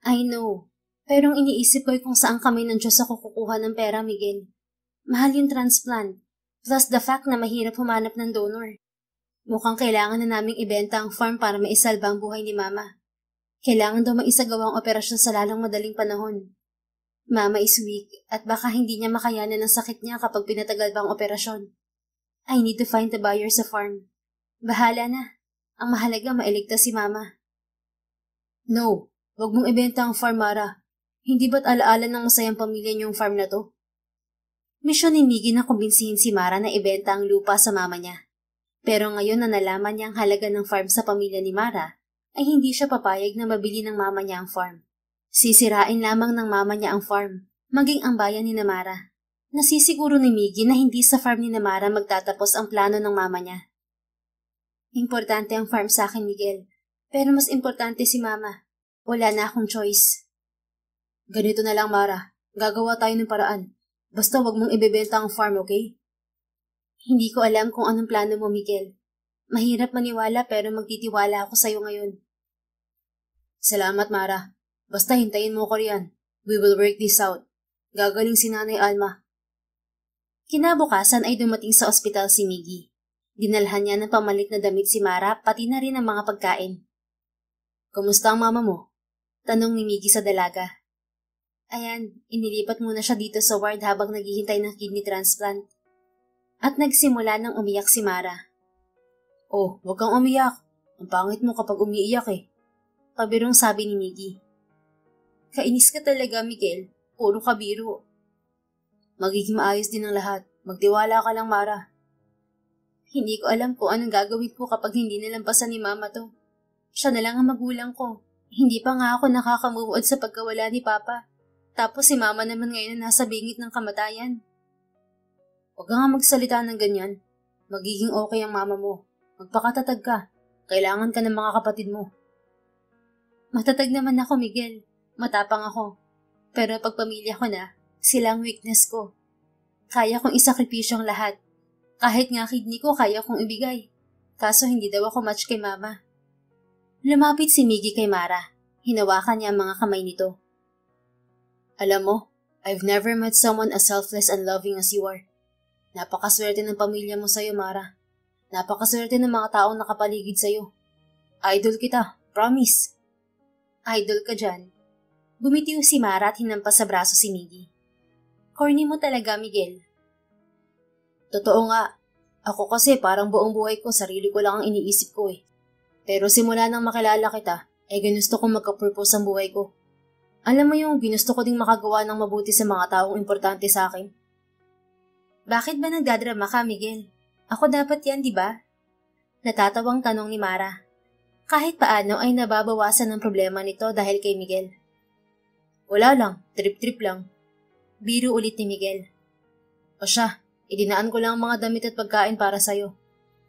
I know. Pero ang iniisip ko ay kung saan kami ng Diyos ako kukuha ng pera, Miguel. Mahal yung transplant. Plus the fact na mahirap humanap ng donor. Mukhang kailangan na naming ibenta ang farm para maisalba ang buhay ni Mama. Kailangan daw maisagawa ang operasyon sa lalong madaling panahon. Mama is weak at baka hindi niya makayanan ang sakit niya kapag pinatagal pa ang operasyon. I need to find the buyer sa farm. Bahala na. Ang mahalaga mailigtas si Mama. No, wag mong ibenta ang farm, Mara. Hindi ba't alaala ng masayang pamilya niyong farm na to? Misyon ni Miggy na kumbinsihin si Mara na ibenta ang lupa sa mama niya. Pero ngayon na nalaman niya ang halaga ng farm sa pamilya ni Mara, ay hindi siya papayag na mabili ng mama niya ang farm. Sisirain lamang ng mama niya ang farm, maging ang bayan ni Mara. Nasisiguro ni Miggy na hindi sa farm ni Mara magtatapos ang plano ng mama niya. Importante ang farm sa akin, Miguel. Pero mas importante si Mama. Wala na akong choice. Ganito na lang, Mara. Gagawa tayo ng paraan. Basta wag mong ibebenta ang farm, okay? Hindi ko alam kung anong plano mo, Miguel. Mahirap maniwala pero magtitiwala ako sa'yo ngayon. Salamat, Mara. Basta hintayin mo ko riyan. We will work this out. Gagaling si Nanay Alma. Kinabukasan ay dumating sa ospital si Miggy. Dinalhan niya ng pamalit na damit si Mara pati na rin ang mga pagkain. Kumusta ang mama mo? Tanong ni Miggy sa dalaga. Ayan, inilipat muna siya dito sa ward habang naghihintay ng kidney transplant. At nagsimula nang umiyak si Mara. Oh, wag kang umiyak. Ang pangit mo kapag umiiyak eh. Pabirong sabi ni Miggy. Kainis ka talaga, Miguel. Puro kabiro. Magiging maayos din ang lahat. Magtiwala ka lang, Mara. Hindi ko alam kung anong gagawin ko kapag hindi nalampasan ni Mama to. Siya na lang ang magulang ko. Hindi pa nga ako nakaka-move on sa pagkawala ni Papa. Tapos si Mama naman ngayon na nasa bingit ng kamatayan. Huwag ka nga magsalita ng ganyan. Magiging okay ang mama mo. Magpakatatag ka. Kailangan ka ng mga kapatid mo. Matatag naman ako, Miguel. Matapang ako. Pero pag pamilya ko na, sila ang weakness ko. Kaya kong isakripisyo ang lahat. Kahit nga kidney ko, kaya kong ibigay. Kaso hindi daw ako match kay Mama. Lumapit si Miggy kay Mara. Hinawakan niya ang mga kamay nito. Alam mo, I've never met someone as selfless and loving as you are. Napakaswerte ng pamilya mo sa'yo, Mara. Napakaswerte ng mga taong nakapaligid sa'yo. Idol kita, promise. Idol ka dyan. Bumitiw si Mara at hinampas sa braso si Miggy. Corny mo talaga, Miguel. Totoo nga. Ako kasi parang buong buhay ko, sarili ko lang ang iniisip ko eh. Pero simula nang makilala kita, ginusto kong magka-purpose ang buhay ko. Alam mo yung ginusto ko ding makagawa ng mabuti sa mga taong importante sa akin. Bakit ba nagdadrama ka, Miguel? Ako dapat yan, di ba? Natatawang tanong ni Mara. Kahit paano ay nababawasan ang problema nito dahil kay Miguel. Wala lang, trip-trip lang. Biro ulit ni Miguel. O siya, idinaan ko lang ang mga damit at pagkain para sa'yo.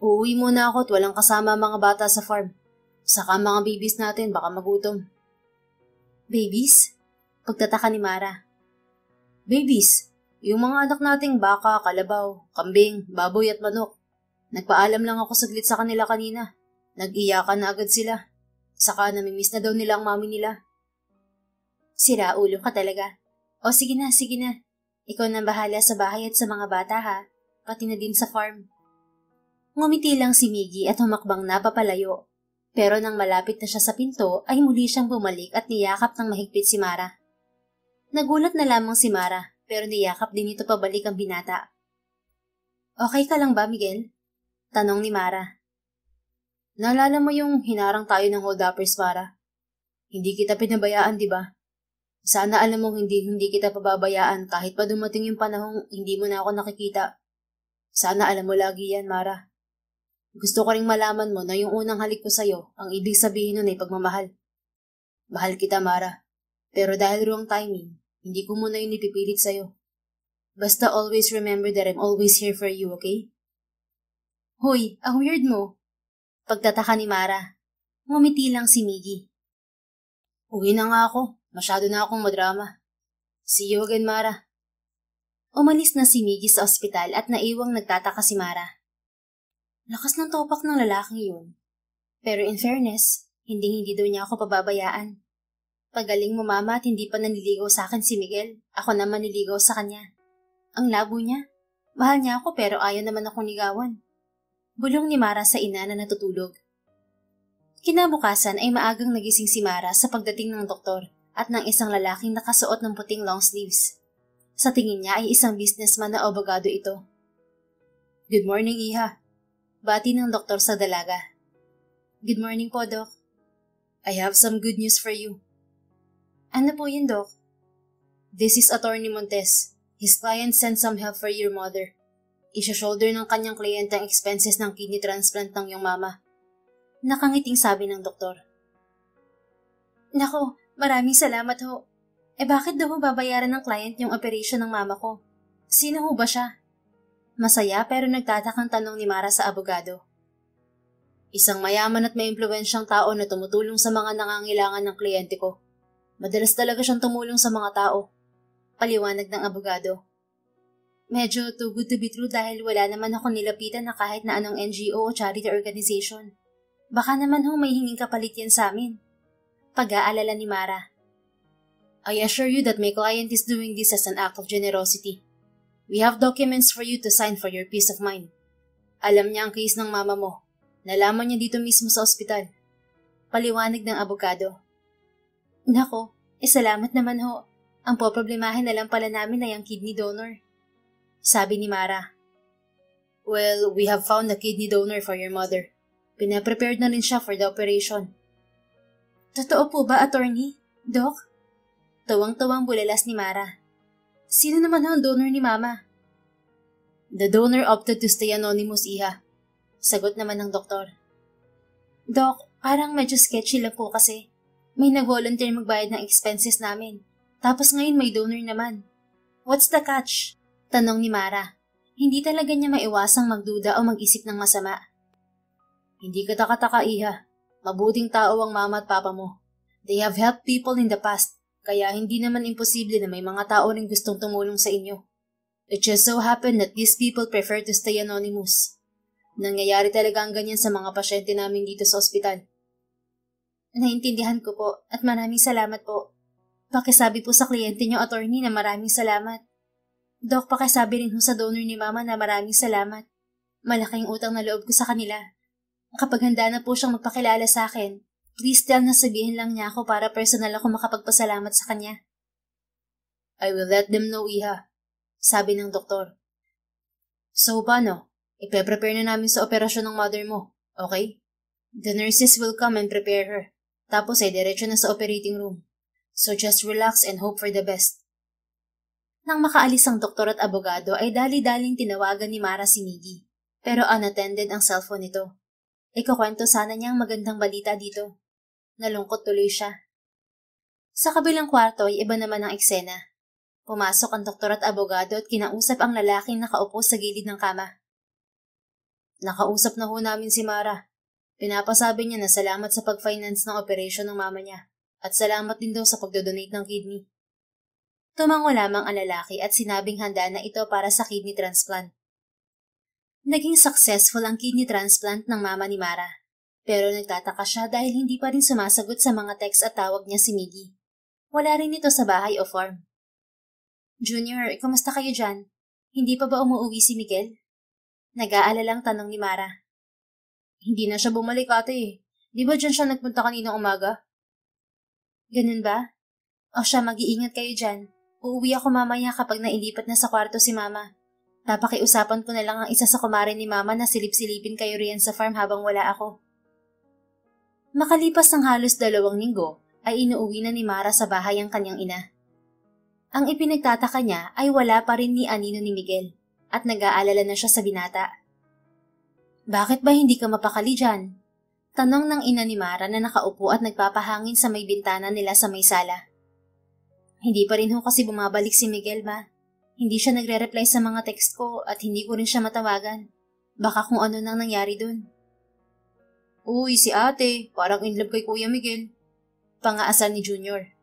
Uuwi muna ako at walang kasama ang mga bata sa farm. Saka mga babies natin baka magutom. Babies? Pagtataka ni Mara. Babies, yung mga anak nating baka, kalabaw, kambing, baboy at manok. Nagpaalam lang ako saglit sa kanila kanina. Nag-iyakan na agad sila. Saka namimiss na daw nila ang mami nila. Sira ulo ka talaga. O sige na, sige na. Ikaw na bahala sa bahay at sa mga bata ha. Pati na din sa farm. Ngumiti lang si Miggy at humakbang na papalayo. Pero nang malapit na siya sa pinto ay muli siyang bumalik at niyakap ng mahigpit si Mara. Nagulat na lamang si Mara pero niyakap din ito pabalik ang binata. Okay ka lang ba, Miguel? Tanong ni Mara. Naalala mo yung hinarang tayo ng hold-uppers, Mara? Hindi kita pinabayaan, di ba? Sana alam mong hindi kita pababayaan kahit pa dumating yung panahong hindi mo na ako nakikita. Sana alam mo lagi yan, Mara. Gusto ko ring malaman mo na yung unang halik ko sa'yo, ang ibig sabihin nun ay pagmamahal. Mahal kita, Mara. Pero dahil wrong timing, hindi ko muna yun ipipilit sa'yo. Basta always remember that I'm always here for you, okay? Hoy, ang weird mo. Pagtataka ni Mara. Ngumiti lang si Miggy. Uwi na nga ako. Masyado na akong madrama. See you again, Mara. Umalis na si Miggy sa ospital at naiwang nagtataka si Mara. Lakas ng topak ng lalaking yun. Pero in fairness, hindi daw niya ako pababayaan. Pagaling mo mama at hindi pa naniligaw sa akin si Miguel, ako naman niligaw sa kanya. Ang labo niya. Mahal niya ako pero ayaw naman akong ligawan. Bulong ni Mara sa ina na natutulog. Kinabukasan ay maagang nagising si Mara sa pagdating ng doktor at ng isang lalaking nakasuot ng puting long sleeves. Sa tingin niya ay isang businessman na abogado ito. Good morning, Iha. Bati ng doktor sa dalaga. Good morning po, Doc. I have some good news for you. Ano po yun, Doc? This is Attorney Montes. His client sent some help for your mother. Isha-shoulder ng kanyang kliyente ang expenses ng kidney transplant ng iyong mama. Nakangiting sabi ng doktor. Nako, maraming salamat ho. Bakit daw ho babayaran ng client yung operation ng mama ko? Sino ho ba siya? Masaya pero nagtatakang tanong ni Mara sa abogado. Isang mayaman at may impluwensyang tao na tumutulong sa mga nangangailangan ng kliyente ko. Madalas talaga siyang tumulong sa mga tao. Paliwanag ng abogado. Medyo too good to be true dahil wala naman ako nilapitan na kahit na anong NGO o charity organization. Baka naman ho may hinging kapalit yan sa amin. Pag-aalala ni Mara. I assure you that my client is doing this as an act of generosity. We have documents for you to sign for your peace of mind. Alam niya ang case ng mama mo. Nalaman niya dito mismo sa ospital. Paliwanag ng abogado. Nako, salamat naman ho. Ang poproblemahin na lang pala namin ay ang kidney donor. Sabi ni Mara. Well, we have found a kidney donor for your mother. Pinaprepared na rin siya for the operation. Totoo po ba, attorney? Doc? Tuwang-tuwang bulalas ni Mara. Sino naman ang donor ni Mama? The donor opted to stay anonymous, Iha. Sagot naman ng doktor. Doc, parang medyo sketchy lang po kasi. May nag-volunteer magbayad ng expenses namin. Tapos ngayon may donor naman. What's the catch? Tanong ni Mara. Hindi talaga niya maiwasang magduda o mag-isip ng masama. Hindi ka taka-taka, Iha. Mabuting tao ang mama at papa mo. They have helped people in the past. Kaya hindi naman imposible na may mga tao rin gustong tumulong sa inyo. It just so happened that these people prefer to stay anonymous. Nangyayari talaga ang ganyan sa mga pasyente namin dito sa ospital. Naintindihan ko po at maraming salamat po. Pakisabi po sa kliyente niyo, attorney, na maraming salamat. Doc, pakisabi rin ho sa donor ni Mama na maraming salamat. Malaking utang na loob ko sa kanila. Kapag handa na po siyang magpakilala sa akin, please tell na sabihin lang niya ako para personal ako makapagpasalamat sa kanya. I will let them know, Iha. Sabi ng doktor. So, paano? Ipe-prepare na namin sa operasyon ng mother mo, okay? The nurses will come and prepare her. Tapos ay diretso na sa operating room. So just relax and hope for the best. Nang makaalis ang doktor at abogado ay dali-daling tinawagan ni Mara si Miggy. Pero unattended ang cellphone nito. Ikukwento sana niya ang magandang balita dito. Nalungkot tuloy siya. Sa kabilang kwarto ay iba naman ang eksena. Pumasok ang doktor at abogado at kinausap ang lalaking nakaupo sa gilid ng kama. Nakausap na ho namin si Mara. Pinapasabi niya na salamat sa pag-finance ng operasyon ng mama niya at salamat din daw sa pagdodonate ng kidney. Tumango lamang ang lalaki at sinabing handa na ito para sa kidney transplant. Naging successful ang kidney transplant ng mama ni Mara. Pero nagtataka siya dahil hindi pa rin sumasagot sa mga text at tawag niya si Miggy. Wala rin ito sa bahay o farm. Junior, kumusta kayo dyan? Hindi pa ba umuwi si Miguel? Nag-aalalang tanong ni Mara. Hindi na siya bumalik ate. Di ba dyan siya nagpunta kaninang umaga? Ganun ba? O siya, mag-iingat kayo dyan. Uuwi ako mamaya kapag nailipat na sa kwarto si Mama. Papakiusapan ko na lang ang isa sa kumare ni Mama na silip-silipin kayo riyan sa farm habang wala ako. Makalipas ng halos 2 linggo, ay inuuwi na ni Mara sa bahay ang kanyang ina. Ang ipinagtataka niya ay wala pa rin ni anino ni Miguel at nag-aalala na siya sa binata. Bakit ba hindi ka mapakali dyan? Tanong ng ina ni Mara na nakaupo at nagpapahangin sa may bintana nila sa may sala. Hindi pa rin ho kasi bumabalik si Miguel, ma. Hindi siya nagre-reply sa mga text ko at hindi ko rin siya matawagan. Baka kung ano nang nangyari dun. Uy, si ate. Parang in love kay Kuya Miguel. Pangaasal ni Junior.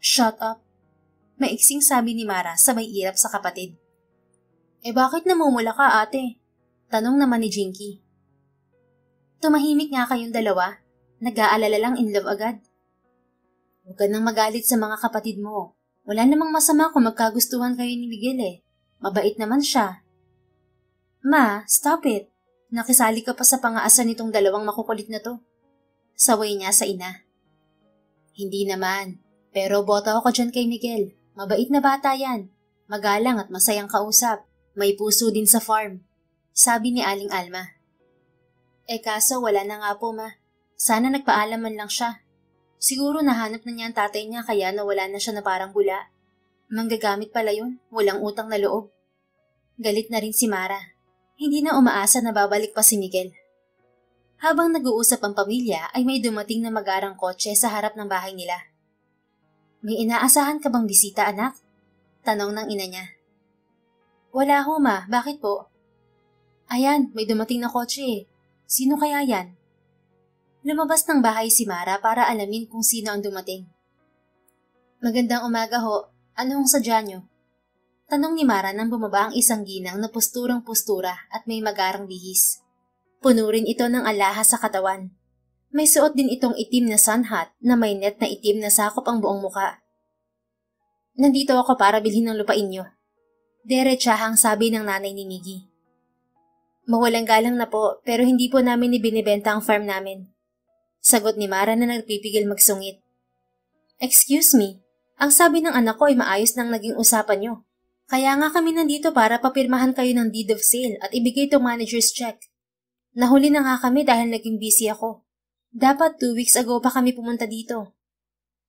Shut up. Maiksing sabi ni Mara sa may irap sa kapatid. Bakit namumula ka, ate? Tanong naman ni Jinky. Tumahimik nga kayong dalawa. Nag-aalala lang in love agad. Huwag ka nang magalit sa mga kapatid mo. Wala namang masama kung magkagustuhan kayo ni Miguel eh. Mabait naman siya. Ma, stop it. Nakisali ka pa sa pangaasal nitong dalawang makukulit na to. Saway niya sa ina. Hindi naman. Pero boto ako dyan kay Miguel. Mabait na bata yan. Magalang at masayang kausap. May puso din sa farm. Sabi ni Aling Alma. Kaso wala na nga po, ma. Sana nagpaalam man lang siya. Siguro nahanap na niya ang tatay niya kaya nawala na siya na parang bula. Manggagamit pala yun, walang utang na loob. Galit na rin si Mara. Hindi na umaasa na babalik pa si Miguel. Habang nag-uusap ang pamilya ay may dumating na magarang kotse sa harap ng bahay nila. May inaasahan ka bang bisita, anak? Tanong ng ina niya. Wala ho, ma. Bakit po? Ayan, may dumating na kotse eh. Sino kaya yan? Lumabas ng bahay si Mara para alamin kung sino ang dumating. Magandang umaga ho. Ano hong sadya niyo? Tanong ni Mara nang bumaba ang isang ginang na posturang-postura at may magarang bihis. Puno rin ito ng alahas sa katawan. May suot din itong itim na sun hat na may net na itim na sakop ang buong muka. Nandito ako para bilhin ng lupain niyo. Derechahang sabi ng nanay ni Miggy. Mawalang galang na po pero hindi po namin ibinibenta ang farm namin. Sagot ni Mara na nagpipigil magsungit. Excuse me, ang sabi ng anak ko ay maayos nang naging usapan niyo. Kaya nga kami nandito para papirmahan kayo ng deed of sale at ibigay itong manager's check. Nahuli na nga kami dahil naging busy ako. Dapat 2 weeks ago pa kami pumunta dito.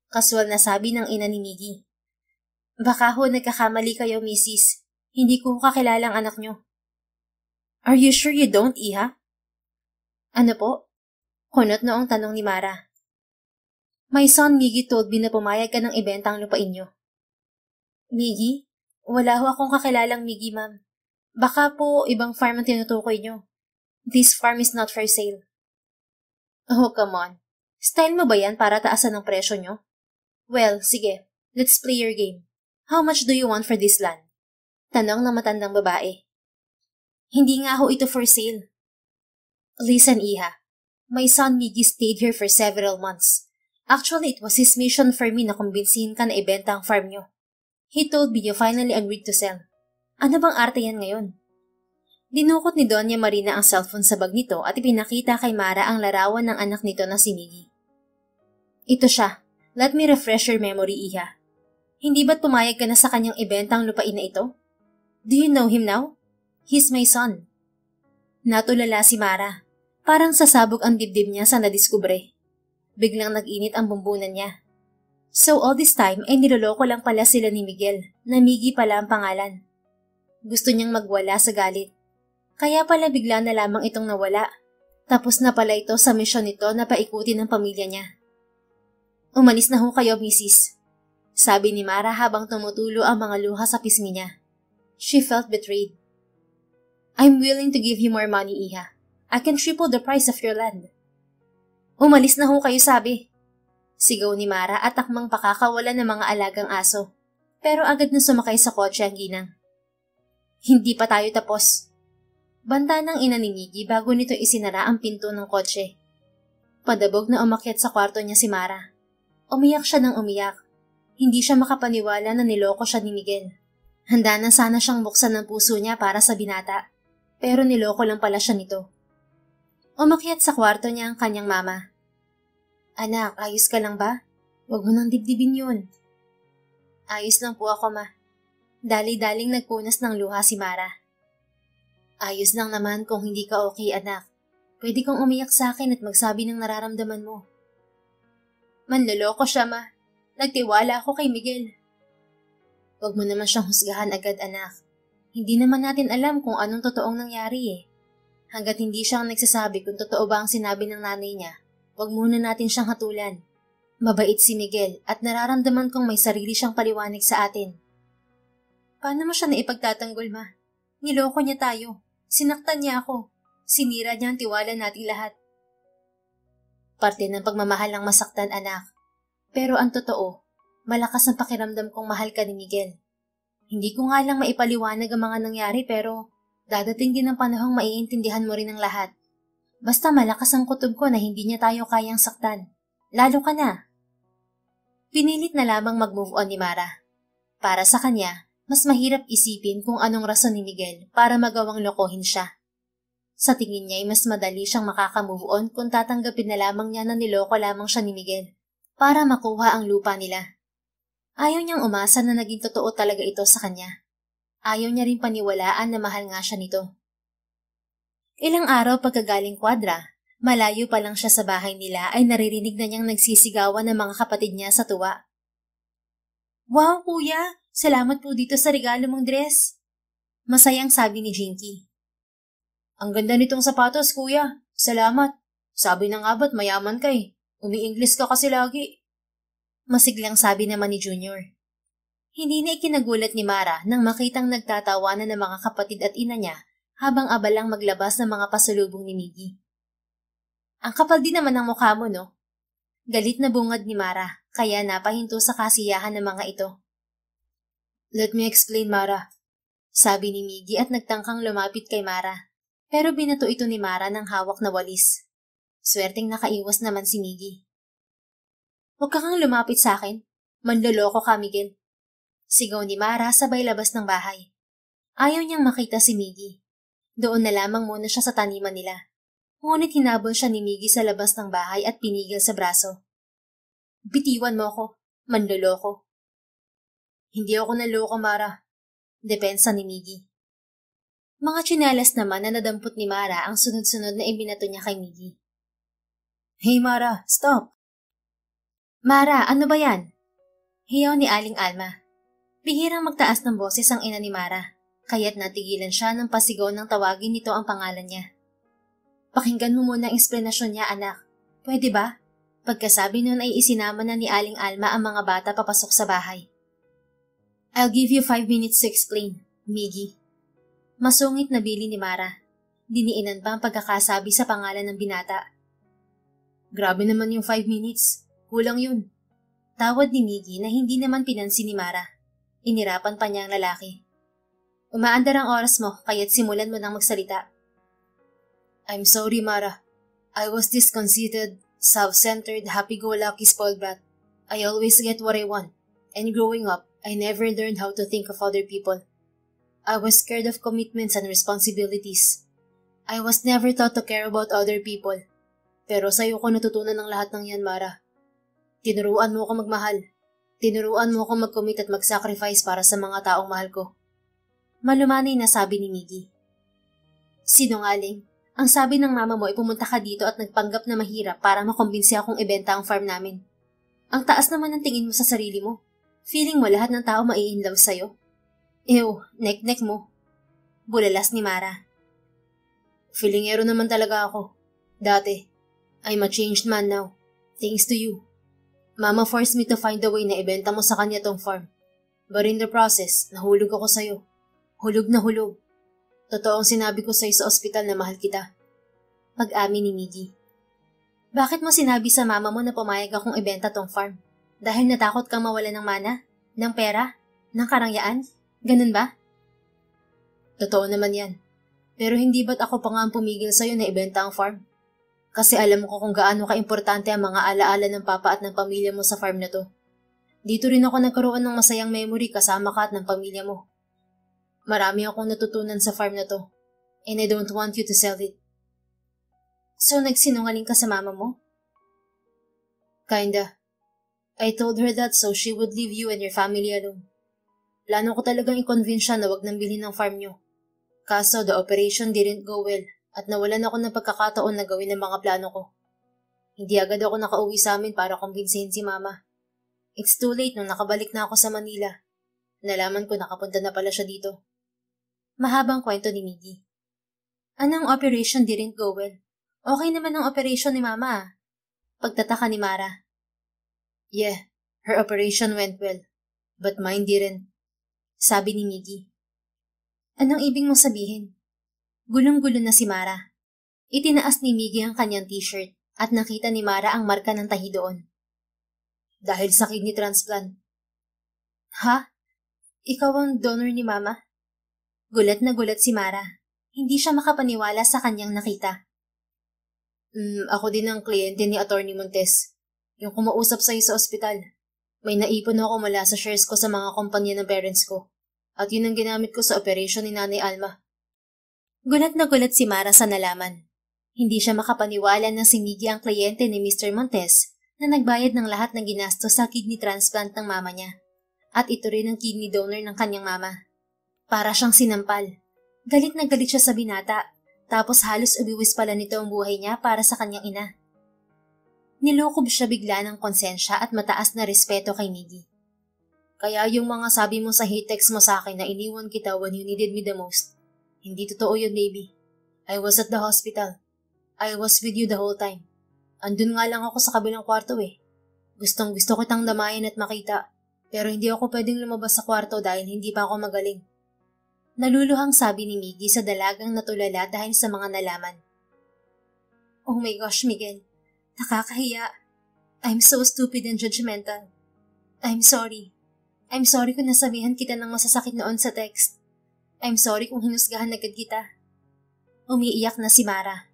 Kaswal na sabi ng ina ni Miggy. Baka ho nagkakamali kayo, Mrs. Hindi ko kakilalang anak niyo. Are you sure you don't, Iha? Ano po? Kunot noong tanong ni Mara. My son Miggy told me na pumayag ka ng ibenta ang lupain niyo. Miggy? Wala ho akong kakilalang Miggy, ma'am. Baka po ibang farm ang tinutukoy niyo. This farm is not for sale. Oh, come on. Style mo ba yan para taasan ang presyo niyo? Well, sige. Let's play your game. How much do you want for this land? Tanong ng matandang babae. Hindi nga ho ito for sale. Listen, Iha. My son Miggy stayed here for several months. Actually, it was his mission for me na kumbinsihin ka na ibenta ang farm niyo. He told me you finally agreed to sell. Ano bang arte yan ngayon? Dinukot ni Doña Marina ang cellphone sa bag nito at ipinakita kay Mara ang larawan ng anak nito na si Miggy. Ito siya. Let me refresh your memory, Iha. Hindi ba't pumayag ka na sa kanyang ibenta ang lupain na ito? Do you know him now? He's my son. Natulala si Mara. Parang sasabog ang dibdib niya sa nadiskubre. Biglang nag-init ang bumbunan niya. So all this time ay niloloko lang pala sila ni Miguel, na Miggy pala ang pangalan. Gusto niyang magwala sa galit. Kaya pala bigla na lamang itong nawala. Tapos na pala ito sa misyon nito na paikutin ng pamilya niya. Umalis na ho kayo, Mrs. Sabi ni Mara habang tumutulo ang mga luha sa pisngi niya. She felt betrayed. I'm willing to give you more money, Iha. I can triple the price of your land. Umalis na ho kayo, sabi. Sigaw ni Mara at takmang pakakawala ng mga alagang aso. Pero agad na sumakay sa kotse ang ginang. Hindi pa tayo tapos. Banta ng ina ni Miggy bago nito isinara ang pinto ng kotse. Padabog na umakyat sa kwarto niya si Mara. Umiyak siya ng umiyak. Hindi siya makapaniwala na niloko siya ni Miguel. Handa na sana siyang buksan ng puso niya para sa binata. Pero niloko lang pala siya nito. Umakyat sa kwarto niya ang kanyang mama. Anak, ayos ka lang ba? Huwag mo nang dibdibin yun. Ayos lang po ako, ma. Dali-daling nagpunas ng luha si Mara. Ayos lang naman kung hindi ka okay, anak. Pwede kang umiyak sa akin at magsabi ng nararamdaman mo. Manloloko siya, ma. Nagtiwala ako kay Miguel. Huwag mo naman siyang husgahan agad, anak. Hindi naman natin alam kung anong totoong nangyari eh. Hanggat hindi siyang nagsasabi kung totoo ba ang sinabi ng nanay niya, huwag muna natin siyang hatulan. Mabait si Miguel at nararamdaman kong may sarili siyang paliwanag sa atin. Paano mo siya naipagtatanggol, ma? Niloko niya tayo. Sinaktan niya ako. Sinira niya ang tiwala nating lahat. Parte ng pagmamahal ang masaktan, anak. Pero ang totoo, malakas ang pakiramdam kong mahal ka ni Miguel. Hindi ko nga lang maipaliwanag ang mga nangyari pero dadating din ang panahong maiintindihan mo rin ang lahat. Basta malakas ang kutob ko na hindi niya tayo kayang saktan. Lalo ka na. Pinilit na lamang mag-move on ni Mara. Para sa kanya, mas mahirap isipin kung anong rason ni Miguel para magawang lokohin siya. Sa tingin niya ay mas madali siyang makaka-move on kung tatanggapin na lamang niya na niloko lamang siya ni Miguel para makuha ang lupa nila. Ayaw niyang umasa na naging totoo talaga ito sa kanya. Ayaw niya rin paniwalaan na mahal nga siya nito. Ilang araw pagkagaling kwadra, malayo pa lang siya sa bahay nila ay naririnig na niyang nagsisigawan ng mga kapatid niya sa tuwa. Wow, kuya! Salamat po dito sa regalo mong dress. Masayang sabi ni Jinky. Ang ganda nitong sapatos, kuya. Salamat. Sabi na nga ba't mayaman ka eh. Umi-English ka kasi lagi. Masiglang sabi naman ni Junior. Hindi na ikinagulat ni Mara nang makitang nagtatawanan ng mga kapatid at ina niya habang abalang maglabas ng mga pasalubong ni Miggy. Ang kapal din naman ng mukha mo, no? Galit na bungad ni Mara, kaya napahinto sa kasiyahan ng mga ito. Let me explain, Mara. Sabi ni Miggy at nagtangkang lumapit kay Mara. Pero binato ito ni Mara ng hawak na walis. Swerteng nakaiwas naman si Miggy. Huwag ka kang lumapit sa akin. Manloloko ka, Miguel. Sigaw ni Mara sabay labas ng bahay. Ayaw niyang makita si Miggy. Doon na lamang muna siya sa taniman nila. Ngunit hinabol siya ni Miggy sa labas ng bahay at pinigil sa braso. Bitiwan mo ko. Manloloko. Hindi ako naloko, Mara. Depensa ni Miggy. Mga tsinelas naman na nadampot ni Mara ang sunod-sunod na ibinato niya kay Miggy. Hey Mara, stop! Mara, ano ba yan? Hiyaw ni Aling Alma. Bihirang magtaas ng boses ang ina ni Mara, kaya't natigilan siya ng pasigaw ng tawagin nito ang pangalan niya. Pakinggan mo muna ang eksplanasyon niya, anak. Pwede ba? Pagkasabi nun ay isinama na ni Aling Alma ang mga bata papasok sa bahay. I'll give you 5 minutes to explain, Miggy. Masungit na bili ni Mara. Diniinan pa ang pagkakasabi sa pangalan ng binata. Grabe naman yung 5 minutes. Kulang yun. Tawad ni Miggy na hindi naman pinansin ni Mara. Inirapan pa niya ang lalaki. Umaandar ang oras mo, kaya't simulan mo nang magsalita. I'm sorry, Mara. I was this conceited, self-centered, happy-go-lucky spoiled brat. I always get what I want. And growing up, I never learned how to think of other people. I was scared of commitments and responsibilities. I was never taught to care about other people. Pero sa'yo ko natutunan ng lahat ng yan, Mara. Tinuruan mo ko magmahal. Tinuruan mo ko mag-commit at mag-sacrifice para sa mga taong mahal ko. Malumanay na sabi ni Miggy. Sinungaling. Ang sabi ng mama mo ay pumunta ka dito at nagpanggap na mahirap para makumbinsi akong ibenta ang farm namin. Ang taas naman ng tingin mo sa sarili mo. Feeling mo lahat ng tao mai-inlove sa'yo. Ew, nek-nek mo. Bulalas ni Mara. Feelingero naman talaga ako. Dati. I'm a changed man now. Thanks to you. Mama forced me to find a way na ibenta mo sa kanya tong farm. But in the process, nahulog ako sa'yo. Hulog na hulog. Totoo ang sinabi ko sa'yo sa ospital na mahal kita. Pag-amin ni Miggy. Bakit mo sinabi sa mama mo na pumayag akong ibenta tong farm? Dahil natakot kang mawala ng mana? Ng pera? Ng karangyaan? Ganun ba? Totoo naman yan. Pero hindi ba't ako pa nga ang pumigil sa'yo na ibenta ang farm? Kasi alam ko kung gaano ka-importante ang mga alaala ng papa at ng pamilya mo sa farm na to. Dito rin ako nagkaroon ng masayang memory kasama ka at ng pamilya mo. Marami akong natutunan sa farm na to. And I don't want you to sell it. So nagsinungaling ka sa mama mo? Kinda. I told her that so she would leave you and your family alone. Plano ko talagang i-convince siya na wag nang bilhin ng farm nyo. Kaso the operation didn't go well at nawalan ako ng pagkakataon na gawin ang mga plano ko. Hindi agad ako nakauwi sa amin para kumbinsihin si mama. It's too late nung nakabalik na ako sa Manila. Nalaman ko nakapunta na pala siya dito. Mahabang kwento ni Miggy. Anong operation didn't go well? Okay naman ang operation ni mama. Pagtataka ni Mara. Yeah, her operation went well. But mine didn't. Sabi ni Miggy. Anong ibig mong sabihin? Gulong-gulo na si Mara. Itinaas ni Miggy ang kanyang t-shirt at nakita ni Mara ang marka ng tahi doon. Dahil sa kidney transplant. Ha? Ikaw ang donor ni mama? Gulat na gulat si Mara. Hindi siya makapaniwala sa kanyang nakita. Ako din ang kliyente ni Atty. Montes. Yung kumausap sa'yo sa ospital. May naipon ako mula sa shares ko sa mga kumpanya ng parents ko. At yun ang ginamit ko sa operasyon ni Nanay Alma. Gulat na gulat si Mara sa nalaman. Hindi siya makapaniwala na si Miggy ang kliyente ni Mr. Montes na nagbayad ng lahat ng ginastos sa kidney transplant ng mama niya. At ito rin ang kidney donor ng kanyang mama. Para siyang sinampal. Galit na galit siya sa binata, tapos halos ubiwis pala nito ang buhay niya para sa kanyang ina. Nilukob siya bigla ng konsensya at mataas na respeto kay Miggy. Kaya yung mga sabi mo sa hate text mo sa akin na iniwan kita when you needed me the most, hindi totoo yun, baby. I was at the hospital. I was with you the whole time. Andun nga lang ako sa kabilang kwarto eh. Gustong gusto kitang damayan at makita, pero hindi ako pwedeng lumabas sa kwarto dahil hindi pa ako magaling. Naluluhang sabi ni Miggy sa dalagang natulala dahil sa mga nalaman. Oh my gosh, Miguel. Nakakahiya. I'm so stupid and judgmental. I'm sorry. I'm sorry kung nasabihan kita ng masasakit noon sa text. I'm sorry kung hinusgahan agad kita. Umiiyak na si Mara.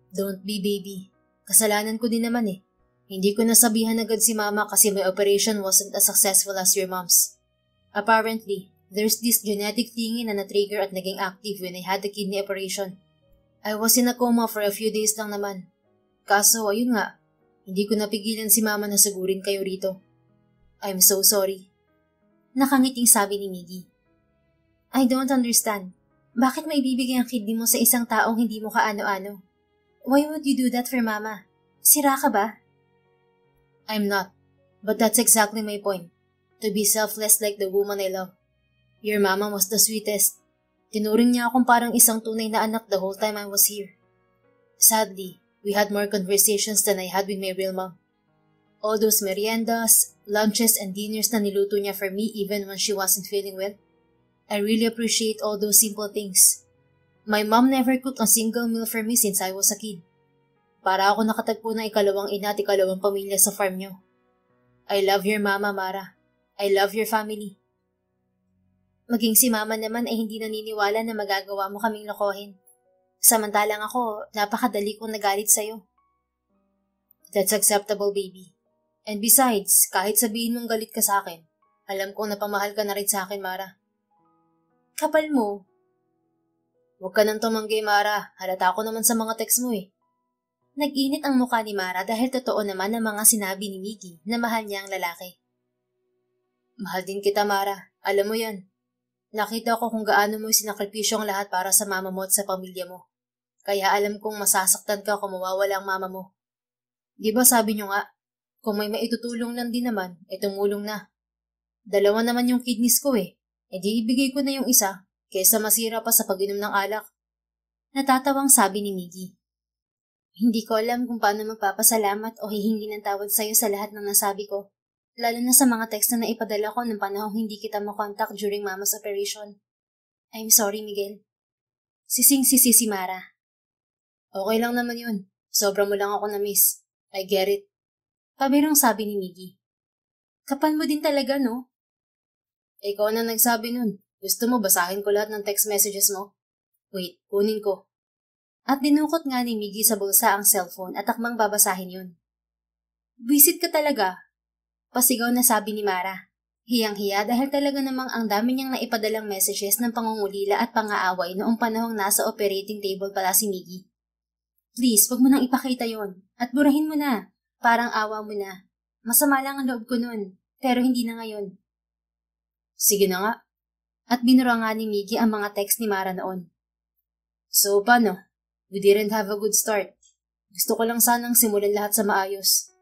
Don't be, baby. Kasalanan ko din naman eh. Hindi ko nasabihan agad si mama kasi my operation wasn't as successful as your mom's. Apparently, there's this genetic thingy na na-trigger at naging active when I had the kidney operation. I was in a coma for a few days lang naman. Kaso, ayun nga, hindi ko napigilan si mama na sugurin kayo rito. I'm so sorry. Nakangiting sabi ni Miggy. I don't understand. Bakit may ibibigay ang kidney mo sa isang taong hindi mo kaano-ano? Why would you do that for mama? Sira ka ba? I'm not. But that's exactly my point. To be selfless like the woman I love. Your mama was the sweetest. Tinuring niya akong parang isang tunay na anak the whole time I was here. Sadly, we had more conversations than I had with my real mom. All those meriendas, lunches, and dinners na niluto niya for me even when she wasn't feeling well. I really appreciate all those simple things. My mom never cooked a single meal for me since I was a kid. Para ako nakatagpo ng ikalawang ina at ikalawang pamilya sa farm niyo. I love your mama, Mara. I love your family. Maging si mama naman ay hindi naniniwala na magagawa mo kaming lokohin. Samantalang ako, napakadali kong nagalit sa'yo. That's acceptable, baby. And besides, kahit sabihin mong galit ka sa akin, alam kong napamahal ka na rin sa akin, Mara. Kapal mo. Huwag ka nang tumanggi, Mara. Halata ko naman sa mga text mo eh. Nag-init ang mukha ni Mara dahil totoo naman ang mga sinabi ni Miggy na mahal niya ang lalaki. Mahal din kita, Mara. Alam mo yan. Nakita ko kung gaano mo sinakripisyo ang lahat para sa mama mo at sa pamilya mo. Kaya alam kong masasaktan ka kung mawawala ang mama mo. Di ba sabi niyo nga, kung may maitutulong lang din naman, tumulong na. 2 naman yung kidneys ko eh. E di ibigay ko na yung isa, kaysa masira pa sa pag-inom ng alak. Natatawang sabi ni Miggy. Hindi ko alam kung paano magpapasalamat o hihingi ng tawad sa'yo sa lahat ng nasabi ko. Lalo na sa mga text na naipadala ko ng panahong hindi kita makontak during Mama's operation. I'm sorry, Miguel. Sising-sisi si Mara. Okay lang naman yun. Sobra mo lang ako na-miss. I get it. Pabirong sabi ni Miggy. Kapal mo din talaga, no? Ikaw na nagsabi nun. Gusto mo basahin ko lahat ng text messages mo? Wait, kunin ko. At dinukot nga ni Miggy sa bulsa ang cellphone at akmang babasahin yun. Visit ka talaga. Pasigaw na sabi ni Mara. Hiyang-hiya dahil talaga namang ang dami niyang naipadalang messages ng pangungulila at pang-aaway noong panahong nasa operating table pala si Miggy. Please, wag mo nang ipakita yon at burahin mo na. Parang awa mo na. Masama lang ang loob ko nun, pero hindi na ngayon. Sige na nga. At binura nga ni Miggy ang mga text ni Mara noon. So, paano? We didn't have a good start. Gusto ko lang sanang simulan lahat sa maayos.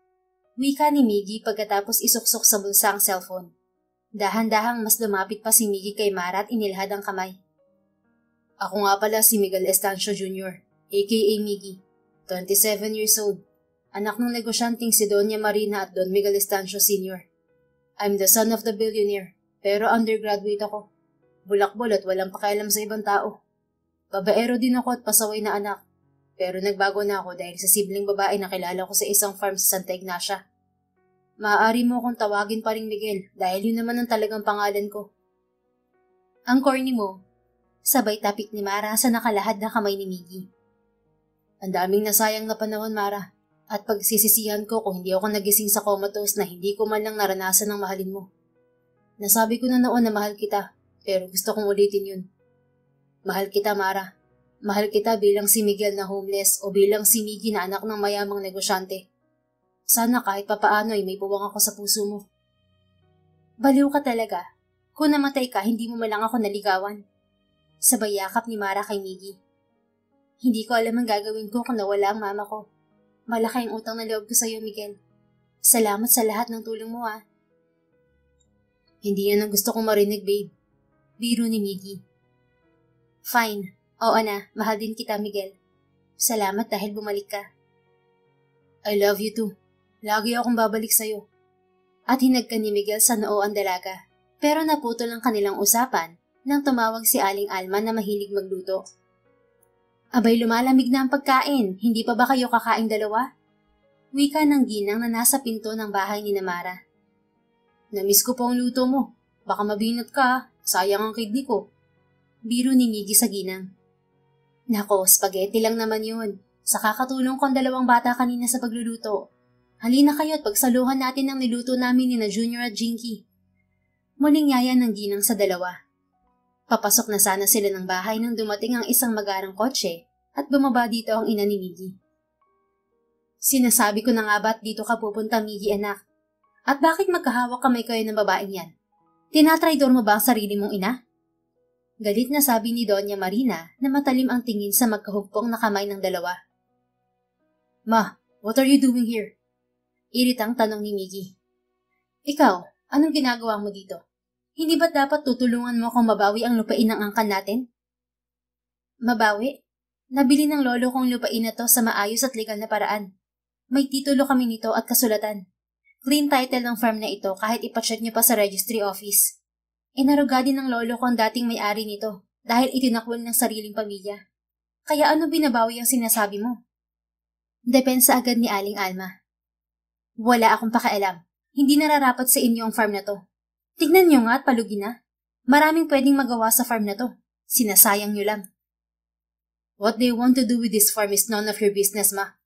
Wika ni Miggy pagkatapos isuksok sa bulsa ang cellphone. Dahan-dahang mas lumapit pa si Miggy kay Mara at inilhad ang kamay. Ako nga pala si Miguel Estancio Jr., aka Miggy, 27 years old, anak ng negosyanteng si Doña Marina at Don Miguel Estancio Sr. I'm the son of the billionaire, pero undergraduate ako. Bulakbol at walang pakialam sa ibang tao. Babaero din ako at pasaway na anak. Pero nagbago na ako dahil sa sibling babae na kilala ko sa isang farm sa Santa Ignacia. Maaari mo akong tawagin pa rin Miguel dahil yun naman ang talagang pangalan ko. Ang corny mo, sabay tapik ni Mara sa nakalahad na kamay ni Miggy. Ang daming nasayang na panahon, Mara, at pagsisisihan ko kung hindi ako nagising sa comatose na hindi ko man lang naranasan ng mahalin mo. Nasabi ko na noon na mahal kita, pero gusto kong ulitin yun. Mahal kita, Mara. Mahal kita bilang si Miguel na homeless o bilang si Miggy na anak ng mayamang negosyante. Sana kahit papaano ay may puwang ako sa puso mo. Baliw ka talaga. Kung namatay ka, hindi mo malang ako naligawan. Sabay yakap ni Mara kay Miggy. Hindi ko alam ang gagawin ko kung nawala ang mama ko. Malaki ang utang na loob ko sa iyo, Miguel. Salamat sa lahat ng tulong mo, ah. Hindi yan ang gusto kong marinig, babe. Biro ni Miggy. Fine. Oo na, mahal din kita, Miguel. Salamat dahil bumalik ka. I love you too. Lagi akong babalik sa'yo. At hinagka ni Miguel sa noo ang dalaga. Pero naputol ang kanilang usapan nang tumawag si Aling Alma na mahilig magluto. Abay, lumalamig na ang pagkain. Hindi pa ba kayo kakaing dalawa? Wika ng ginang na nasa pinto ng bahay ni Namara. Namiss ko pa ang luto mo. Baka mabinat ka. Sayang ang kidney ko. Biro ni Miggy sa ginang. Nako, spaghetti lang naman yun. Sa kakatulong ko ang 2 bata kanina sa pagluluto. Halina kayo at pagsaluhan natin ang niluto namin ni na Junior at Jinky. Muling yaya ng ginang sa 2. Papasok na sana sila ng bahay nang dumating ang isang magarang kotse at bumaba dito ang ina ni Miggy. Sinasabi ko na nga ba't dito ka pupunta, Miggy anak? At bakit magkahawak kamay kayo ng babaeng yan? Tinatraidor mo ba ang sarili mong ina? Galit na sabi ni Doña Marina na matalim ang tingin sa magkahugpong na kamay ng 2. Ma, what are you doing here? Iritang tanong ni Miggy. Ikaw, anong ginagawa mo dito? Hindi ba't dapat tutulungan mo kung mabawi ang lupain ng angkan natin? Mabawi? Nabili ng lolo kong lupain na to sa maayos at legal na paraan. May titulo kami nito at kasulatan. Clean title ng farm na ito kahit ipacheck niyo pa sa registry office. Inaruga din ng lolo ko ang dating may-ari nito dahil itinakwil ng sariling pamilya. Kaya ano binabawi ang sinasabi mo? Depensa agad ni Aling Alma. Wala akong pakialam. Hindi nararapat sa inyo ang farm na to. Tignan nyo nga at palugi na. Maraming pwedeng magawa sa farm na to. Sinasayang nyo lang. What they want to do with this farm is none of your business, Ma.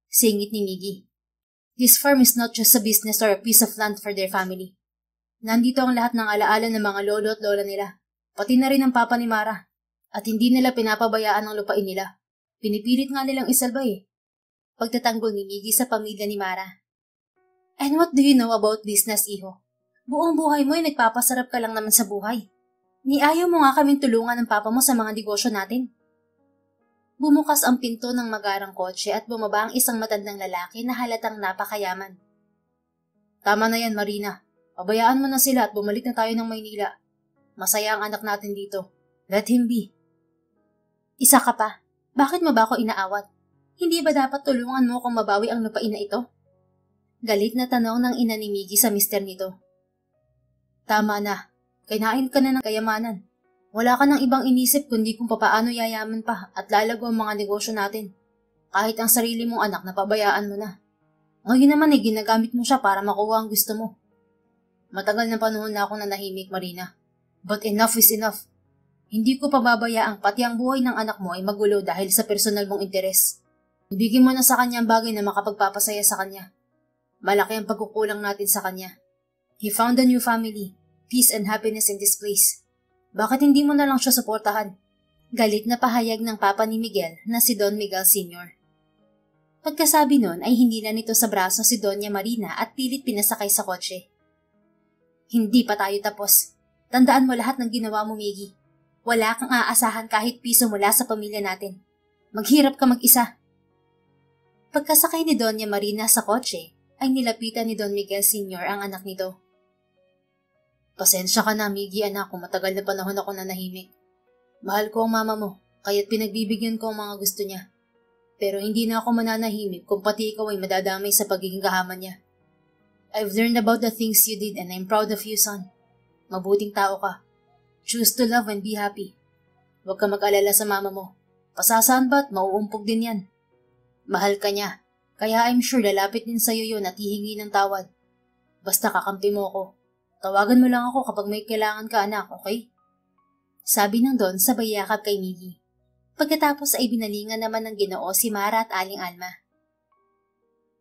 Singit ni Miggy. This farm is not just a business or a piece of land for their family. Nandito ang lahat ng alaala ng mga lolo at lola nila, pati na rin ang papa ni Mara. At hindi nila pinapabayaan ang lupain nila. Pinipilit nga nilang isalba eh. Pagtatanggol ni Miggy sa pamilya ni Mara. And what do you know about business, iho? Buong buhay mo ay nagpapasarap ka lang naman sa buhay. Ni ayaw mo nga kaming tulungan ng papa mo sa mga negosyo natin. Bumukas ang pinto ng magarang kotse at bumaba ang isang matandang lalaki na halatang napakayaman. Tama na yan, Marina. Pabayaan mo na sila at bumalik na tayo ng Maynila. Masaya ang anak natin dito. Let him be. Isa ka pa. Bakit mo ba ako inaawat? Hindi ba dapat tulungan mo kung mabawi ang lupain na ito? Galit na tanong ng ina ni Miggy sa mister nito. Tama na. Kainain ka na ng kayamanan. Wala ka nang ibang inisip kundi kung papaano yayaman pa at lalago ang mga negosyo natin. Kahit ang sarili mong anak na pabayaan mo na. Ngayon naman ay ginagamit mo siya para makuha ang gusto mo. Matagal na panahon na akong nanahimik, Marina. But enough is enough. Hindi ko pababayaang pati ang buhay ng anak mo ay magulo dahil sa personal mong interes. Ibigin mo na sa kanya ang bagay na makapagpapasaya sa kanya. Malaki ang pagkukulang natin sa kanya. He found a new family, peace and happiness in this place. Bakit hindi mo na lang siya suportahan? Galit na pahayag ng papa ni Miguel na si Don Miguel Sr. Pagkasabi nun ay hindi na nito sa braso si Doña Marina at pilit pinasakay sa kotse. Hindi pa tayo tapos. Tandaan mo lahat ng ginawa mo, Miggy. Wala kang aasahan kahit piso mula sa pamilya natin. Maghirap ka mag-isa. Pagkasakay ni Doña Marina sa kotse, ay nilapitan ni Don Miguel Sr. ang anak nito. Pasensya ka na, Miggy anak, kung matagal na panahon ako nanahimik. Mahal ko ang mama mo, kaya't pinagbibigyan ko ang mga gusto niya. Pero hindi na ako mananahimik kung pati ikaw ay madadamay sa pagiging kahaman niya. I've learned about the things you did and I'm proud of you, son. Mabuting tao ka. Choose to love and be happy. Huwag ka mag-alala sa mama mo. Pasasaan ba't mauumpog din yan? Mahal ka niya, kaya I'm sure lalapit din sa'yo yun at hihingi ng tawad. Basta kakampi mo ako. Tawagan mo lang ako kapag may kailangan ka, anak, okay? Sabi ng Don sabay yakap kay Miggy. Pagkatapos ay binalingan naman ng Ginoo si Mara at Aling Alma.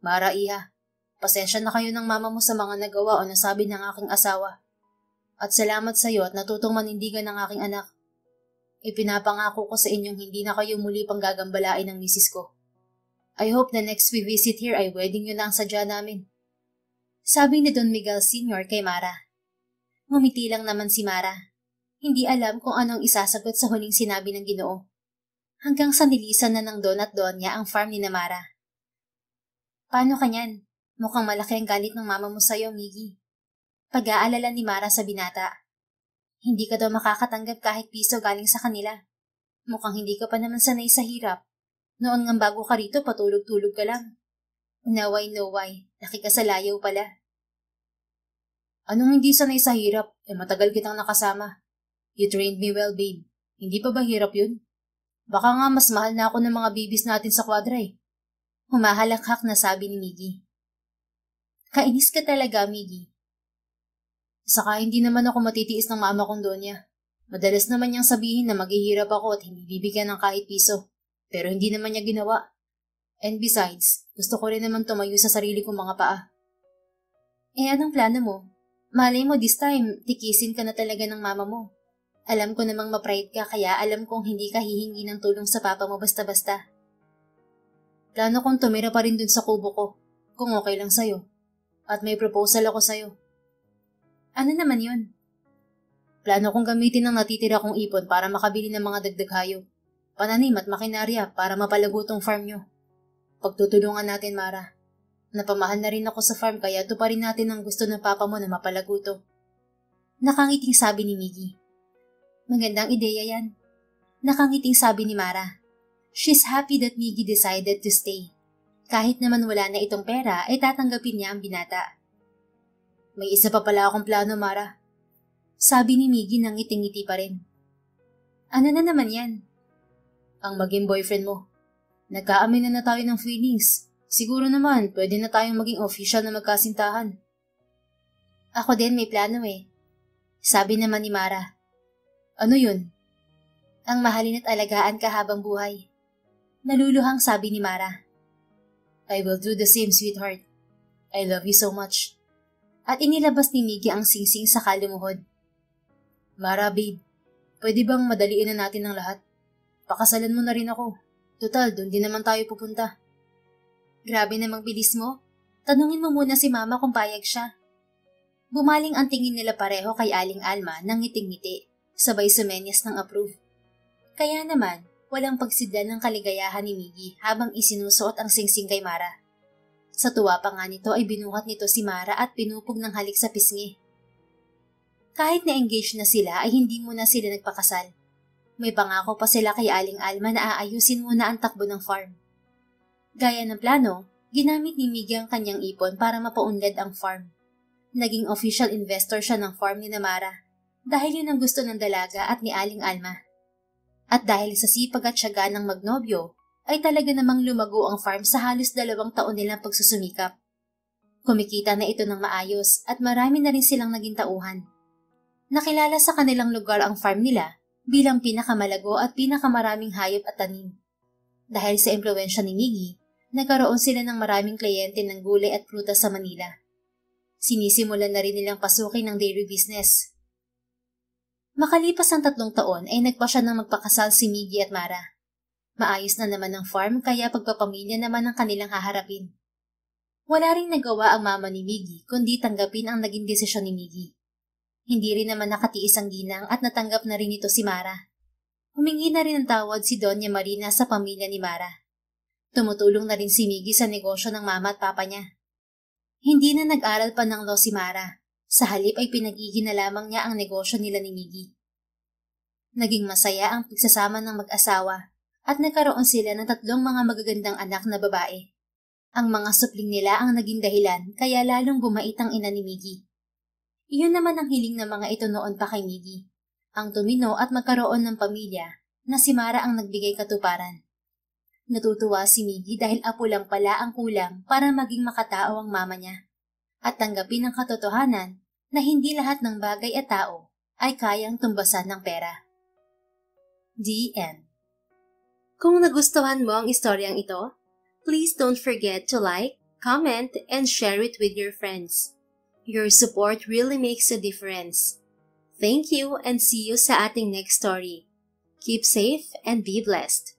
Mara, iha, pasensya na kayo ng mama mo sa mga nagawa o nasabi ng aking asawa. At salamat sa iyo at natutong manindigan ng aking anak. Ipinapangako ko sa inyong hindi na kayo muli pang gagambalain ng misis ko. I hope the next we visit here ay wedding yun ang sadya namin. Sabi ni Don Miguel Sr. kay Mara. Ngumiti lang naman si Mara. Hindi alam kung anong isasagot sa huling sinabi ng Ginoo. Hanggang sa nilisan na ng Don at Donya ang farm ni Mara. Paano kanyan? Mukhang malaki ang galit ng mama mo sa'yo, Miggy. Pag-aalala ni Mara sa binata. Hindi ka daw makakatanggap kahit piso galing sa kanila. Mukhang hindi ka pa naman sanay sa hirap. Noon ngang bago ka rito, patulog-tulog ka lang. Naway, nakikasalayaw pala. Anong hindi sanay sa hirap? Matagal kitang nakasama. You trained me well, babe. Hindi pa ba hirap yun? Baka nga mas mahal na ako ng mga bibis natin sa kwadra eh. Humahalakhak na sabi ni Miggy. Kainis ka talaga, Miggy. Saka hindi naman ako matitiis ng mama kong Donya. Madalas naman niyang sabihin na maghihirap ako at hindi bibigyan ng kahit piso. Pero hindi naman niya ginawa. And besides, gusto ko rin naman tumayo sa sarili kong mga paa. Anong plano mo? Malay mo this time, tikisin ka na talaga ng mama mo. Alam ko namang ma-pride ka kaya alam kong hindi ka hihingi ng tulong sa papa mo basta-basta. Plano kong tumira pa rin dun sa kubo ko, kung okay lang sa'yo. At may proposal ako sa'yo. Ano naman yun? Plano kong gamitin ang natitira kong ipon para makabili ng mga dagdag hayop, pananim at makinarya para mapalago tong farm nyo. Pagtutulungan natin, Mara. Napamahal na rin ako sa farm kaya tuparin natin ang gusto ng papa mo na mapalago to. Nakangiting sabi ni Miggy. Magandang ideya yan. Nakangiting sabi ni Mara. She's happy that Miggy decided to stay. Kahit naman wala na itong pera, ay tatanggapin niya ang binata. May isa pa pala akong plano, Mara. Sabi ni Miggy nang ngiting-ngiti pa rin. Ano na naman yan? Ang maging boyfriend mo. Nagkaamin na tayo ng feelings. Siguro naman, pwede na tayong maging official na magkasintahan. Ako din may plano eh. Sabi naman ni Mara. Ano yun? Ang mahalin at alagaan ka habang buhay. Naluluhang sabi ni Mara. I will do the same, sweetheart. I love you so much. At inilabas ni Miggy ang singsing sa kalumuhod. Mara, babe, pwede bang madaliin na natin ang lahat? Pakasalan mo na rin ako. Total, doon din naman tayo pupunta. Grabe namang bilis mo. Tanungin mo muna si Mama kung payag siya. Bumaling ang tingin nila pareho kay Aling Alma nang ngiting-ngiti, sabay sumenyas ng approve. Kaya naman, walang pagsidlan ng kaligayahan ni Miggy habang isinusuot ang singsing kay Mara. Sa tuwa pa nga nito ay binuhat nito si Mara at pinupog ng halik sa pisngi. Kahit na-engage na sila ay hindi muna sila nagpakasal. May pangako pa sila kay Aling Alma na aayusin muna ang takbo ng farm. Gaya ng plano, ginamit ni Miggy ang kanyang ipon para mapaunlad ang farm. Naging official investor siya ng farm ni Mara dahil yun ang gusto ng dalaga at ni Aling Alma. At dahil sa sipag at tiyaga ng magnobyo, ay talaga namang lumago ang farm sa halos 2 taon nilang pagsusumikap. Kumikita na ito ng maayos at marami na rin silang naging tauhan. Nakilala sa kanilang lugar ang farm nila bilang pinakamalago at pinakamaraming hayop at tanim. Dahil sa impluwensya ni Miggy, nagkaroon sila ng maraming kliyente ng gulay at prutas sa Manila. Sinisimulan na rin nilang pasukin ng dairy business. Makalipas ang 3 taon ay nagpa siya ng magpakasal si Miggy at Mara. Maayos na naman ang farm kaya pagpapamilya naman ang kanilang haharapin. Wala ring nagawa ang mama ni Miggy kundi tanggapin ang naging desisyon ni Miggy. Hindi rin naman nakatiis ang ginang at natanggap na rin ito si Mara. Humingi na rin ng tawad si Doña Marina sa pamilya ni Mara. Tumutulong na rin si Miggy sa negosyo ng mama at papa niya. Hindi na nag-aral pa ng law si Mara. Sa halip ay pinag-igina lamang niya ang negosyo nila ni Miggy. Naging masaya ang pagsasama ng mag-asawa at nagkaroon sila ng 3 mga magagandang anak na babae. Ang mga supling nila ang naging dahilan kaya lalong bumait ang ina ni Miggy. Iyon naman ang hiling ng mga ito noon pa kay Miggy, ang tumino at magkaroon ng pamilya na si Mara ang nagbigay katuparan. Natutuwa si Miggy dahil apo lang pala ang kulang para maging makatao ang mama niya at tanggapin ang katotohanan na hindi lahat ng bagay at tao ay kayang tumbasan ng pera. The end. Kung nagustuhan mo ang istoryang ito, please don't forget to like, comment, and share it with your friends. Your support really makes a difference. Thank you and see you sa ating next story. Keep safe and be blessed.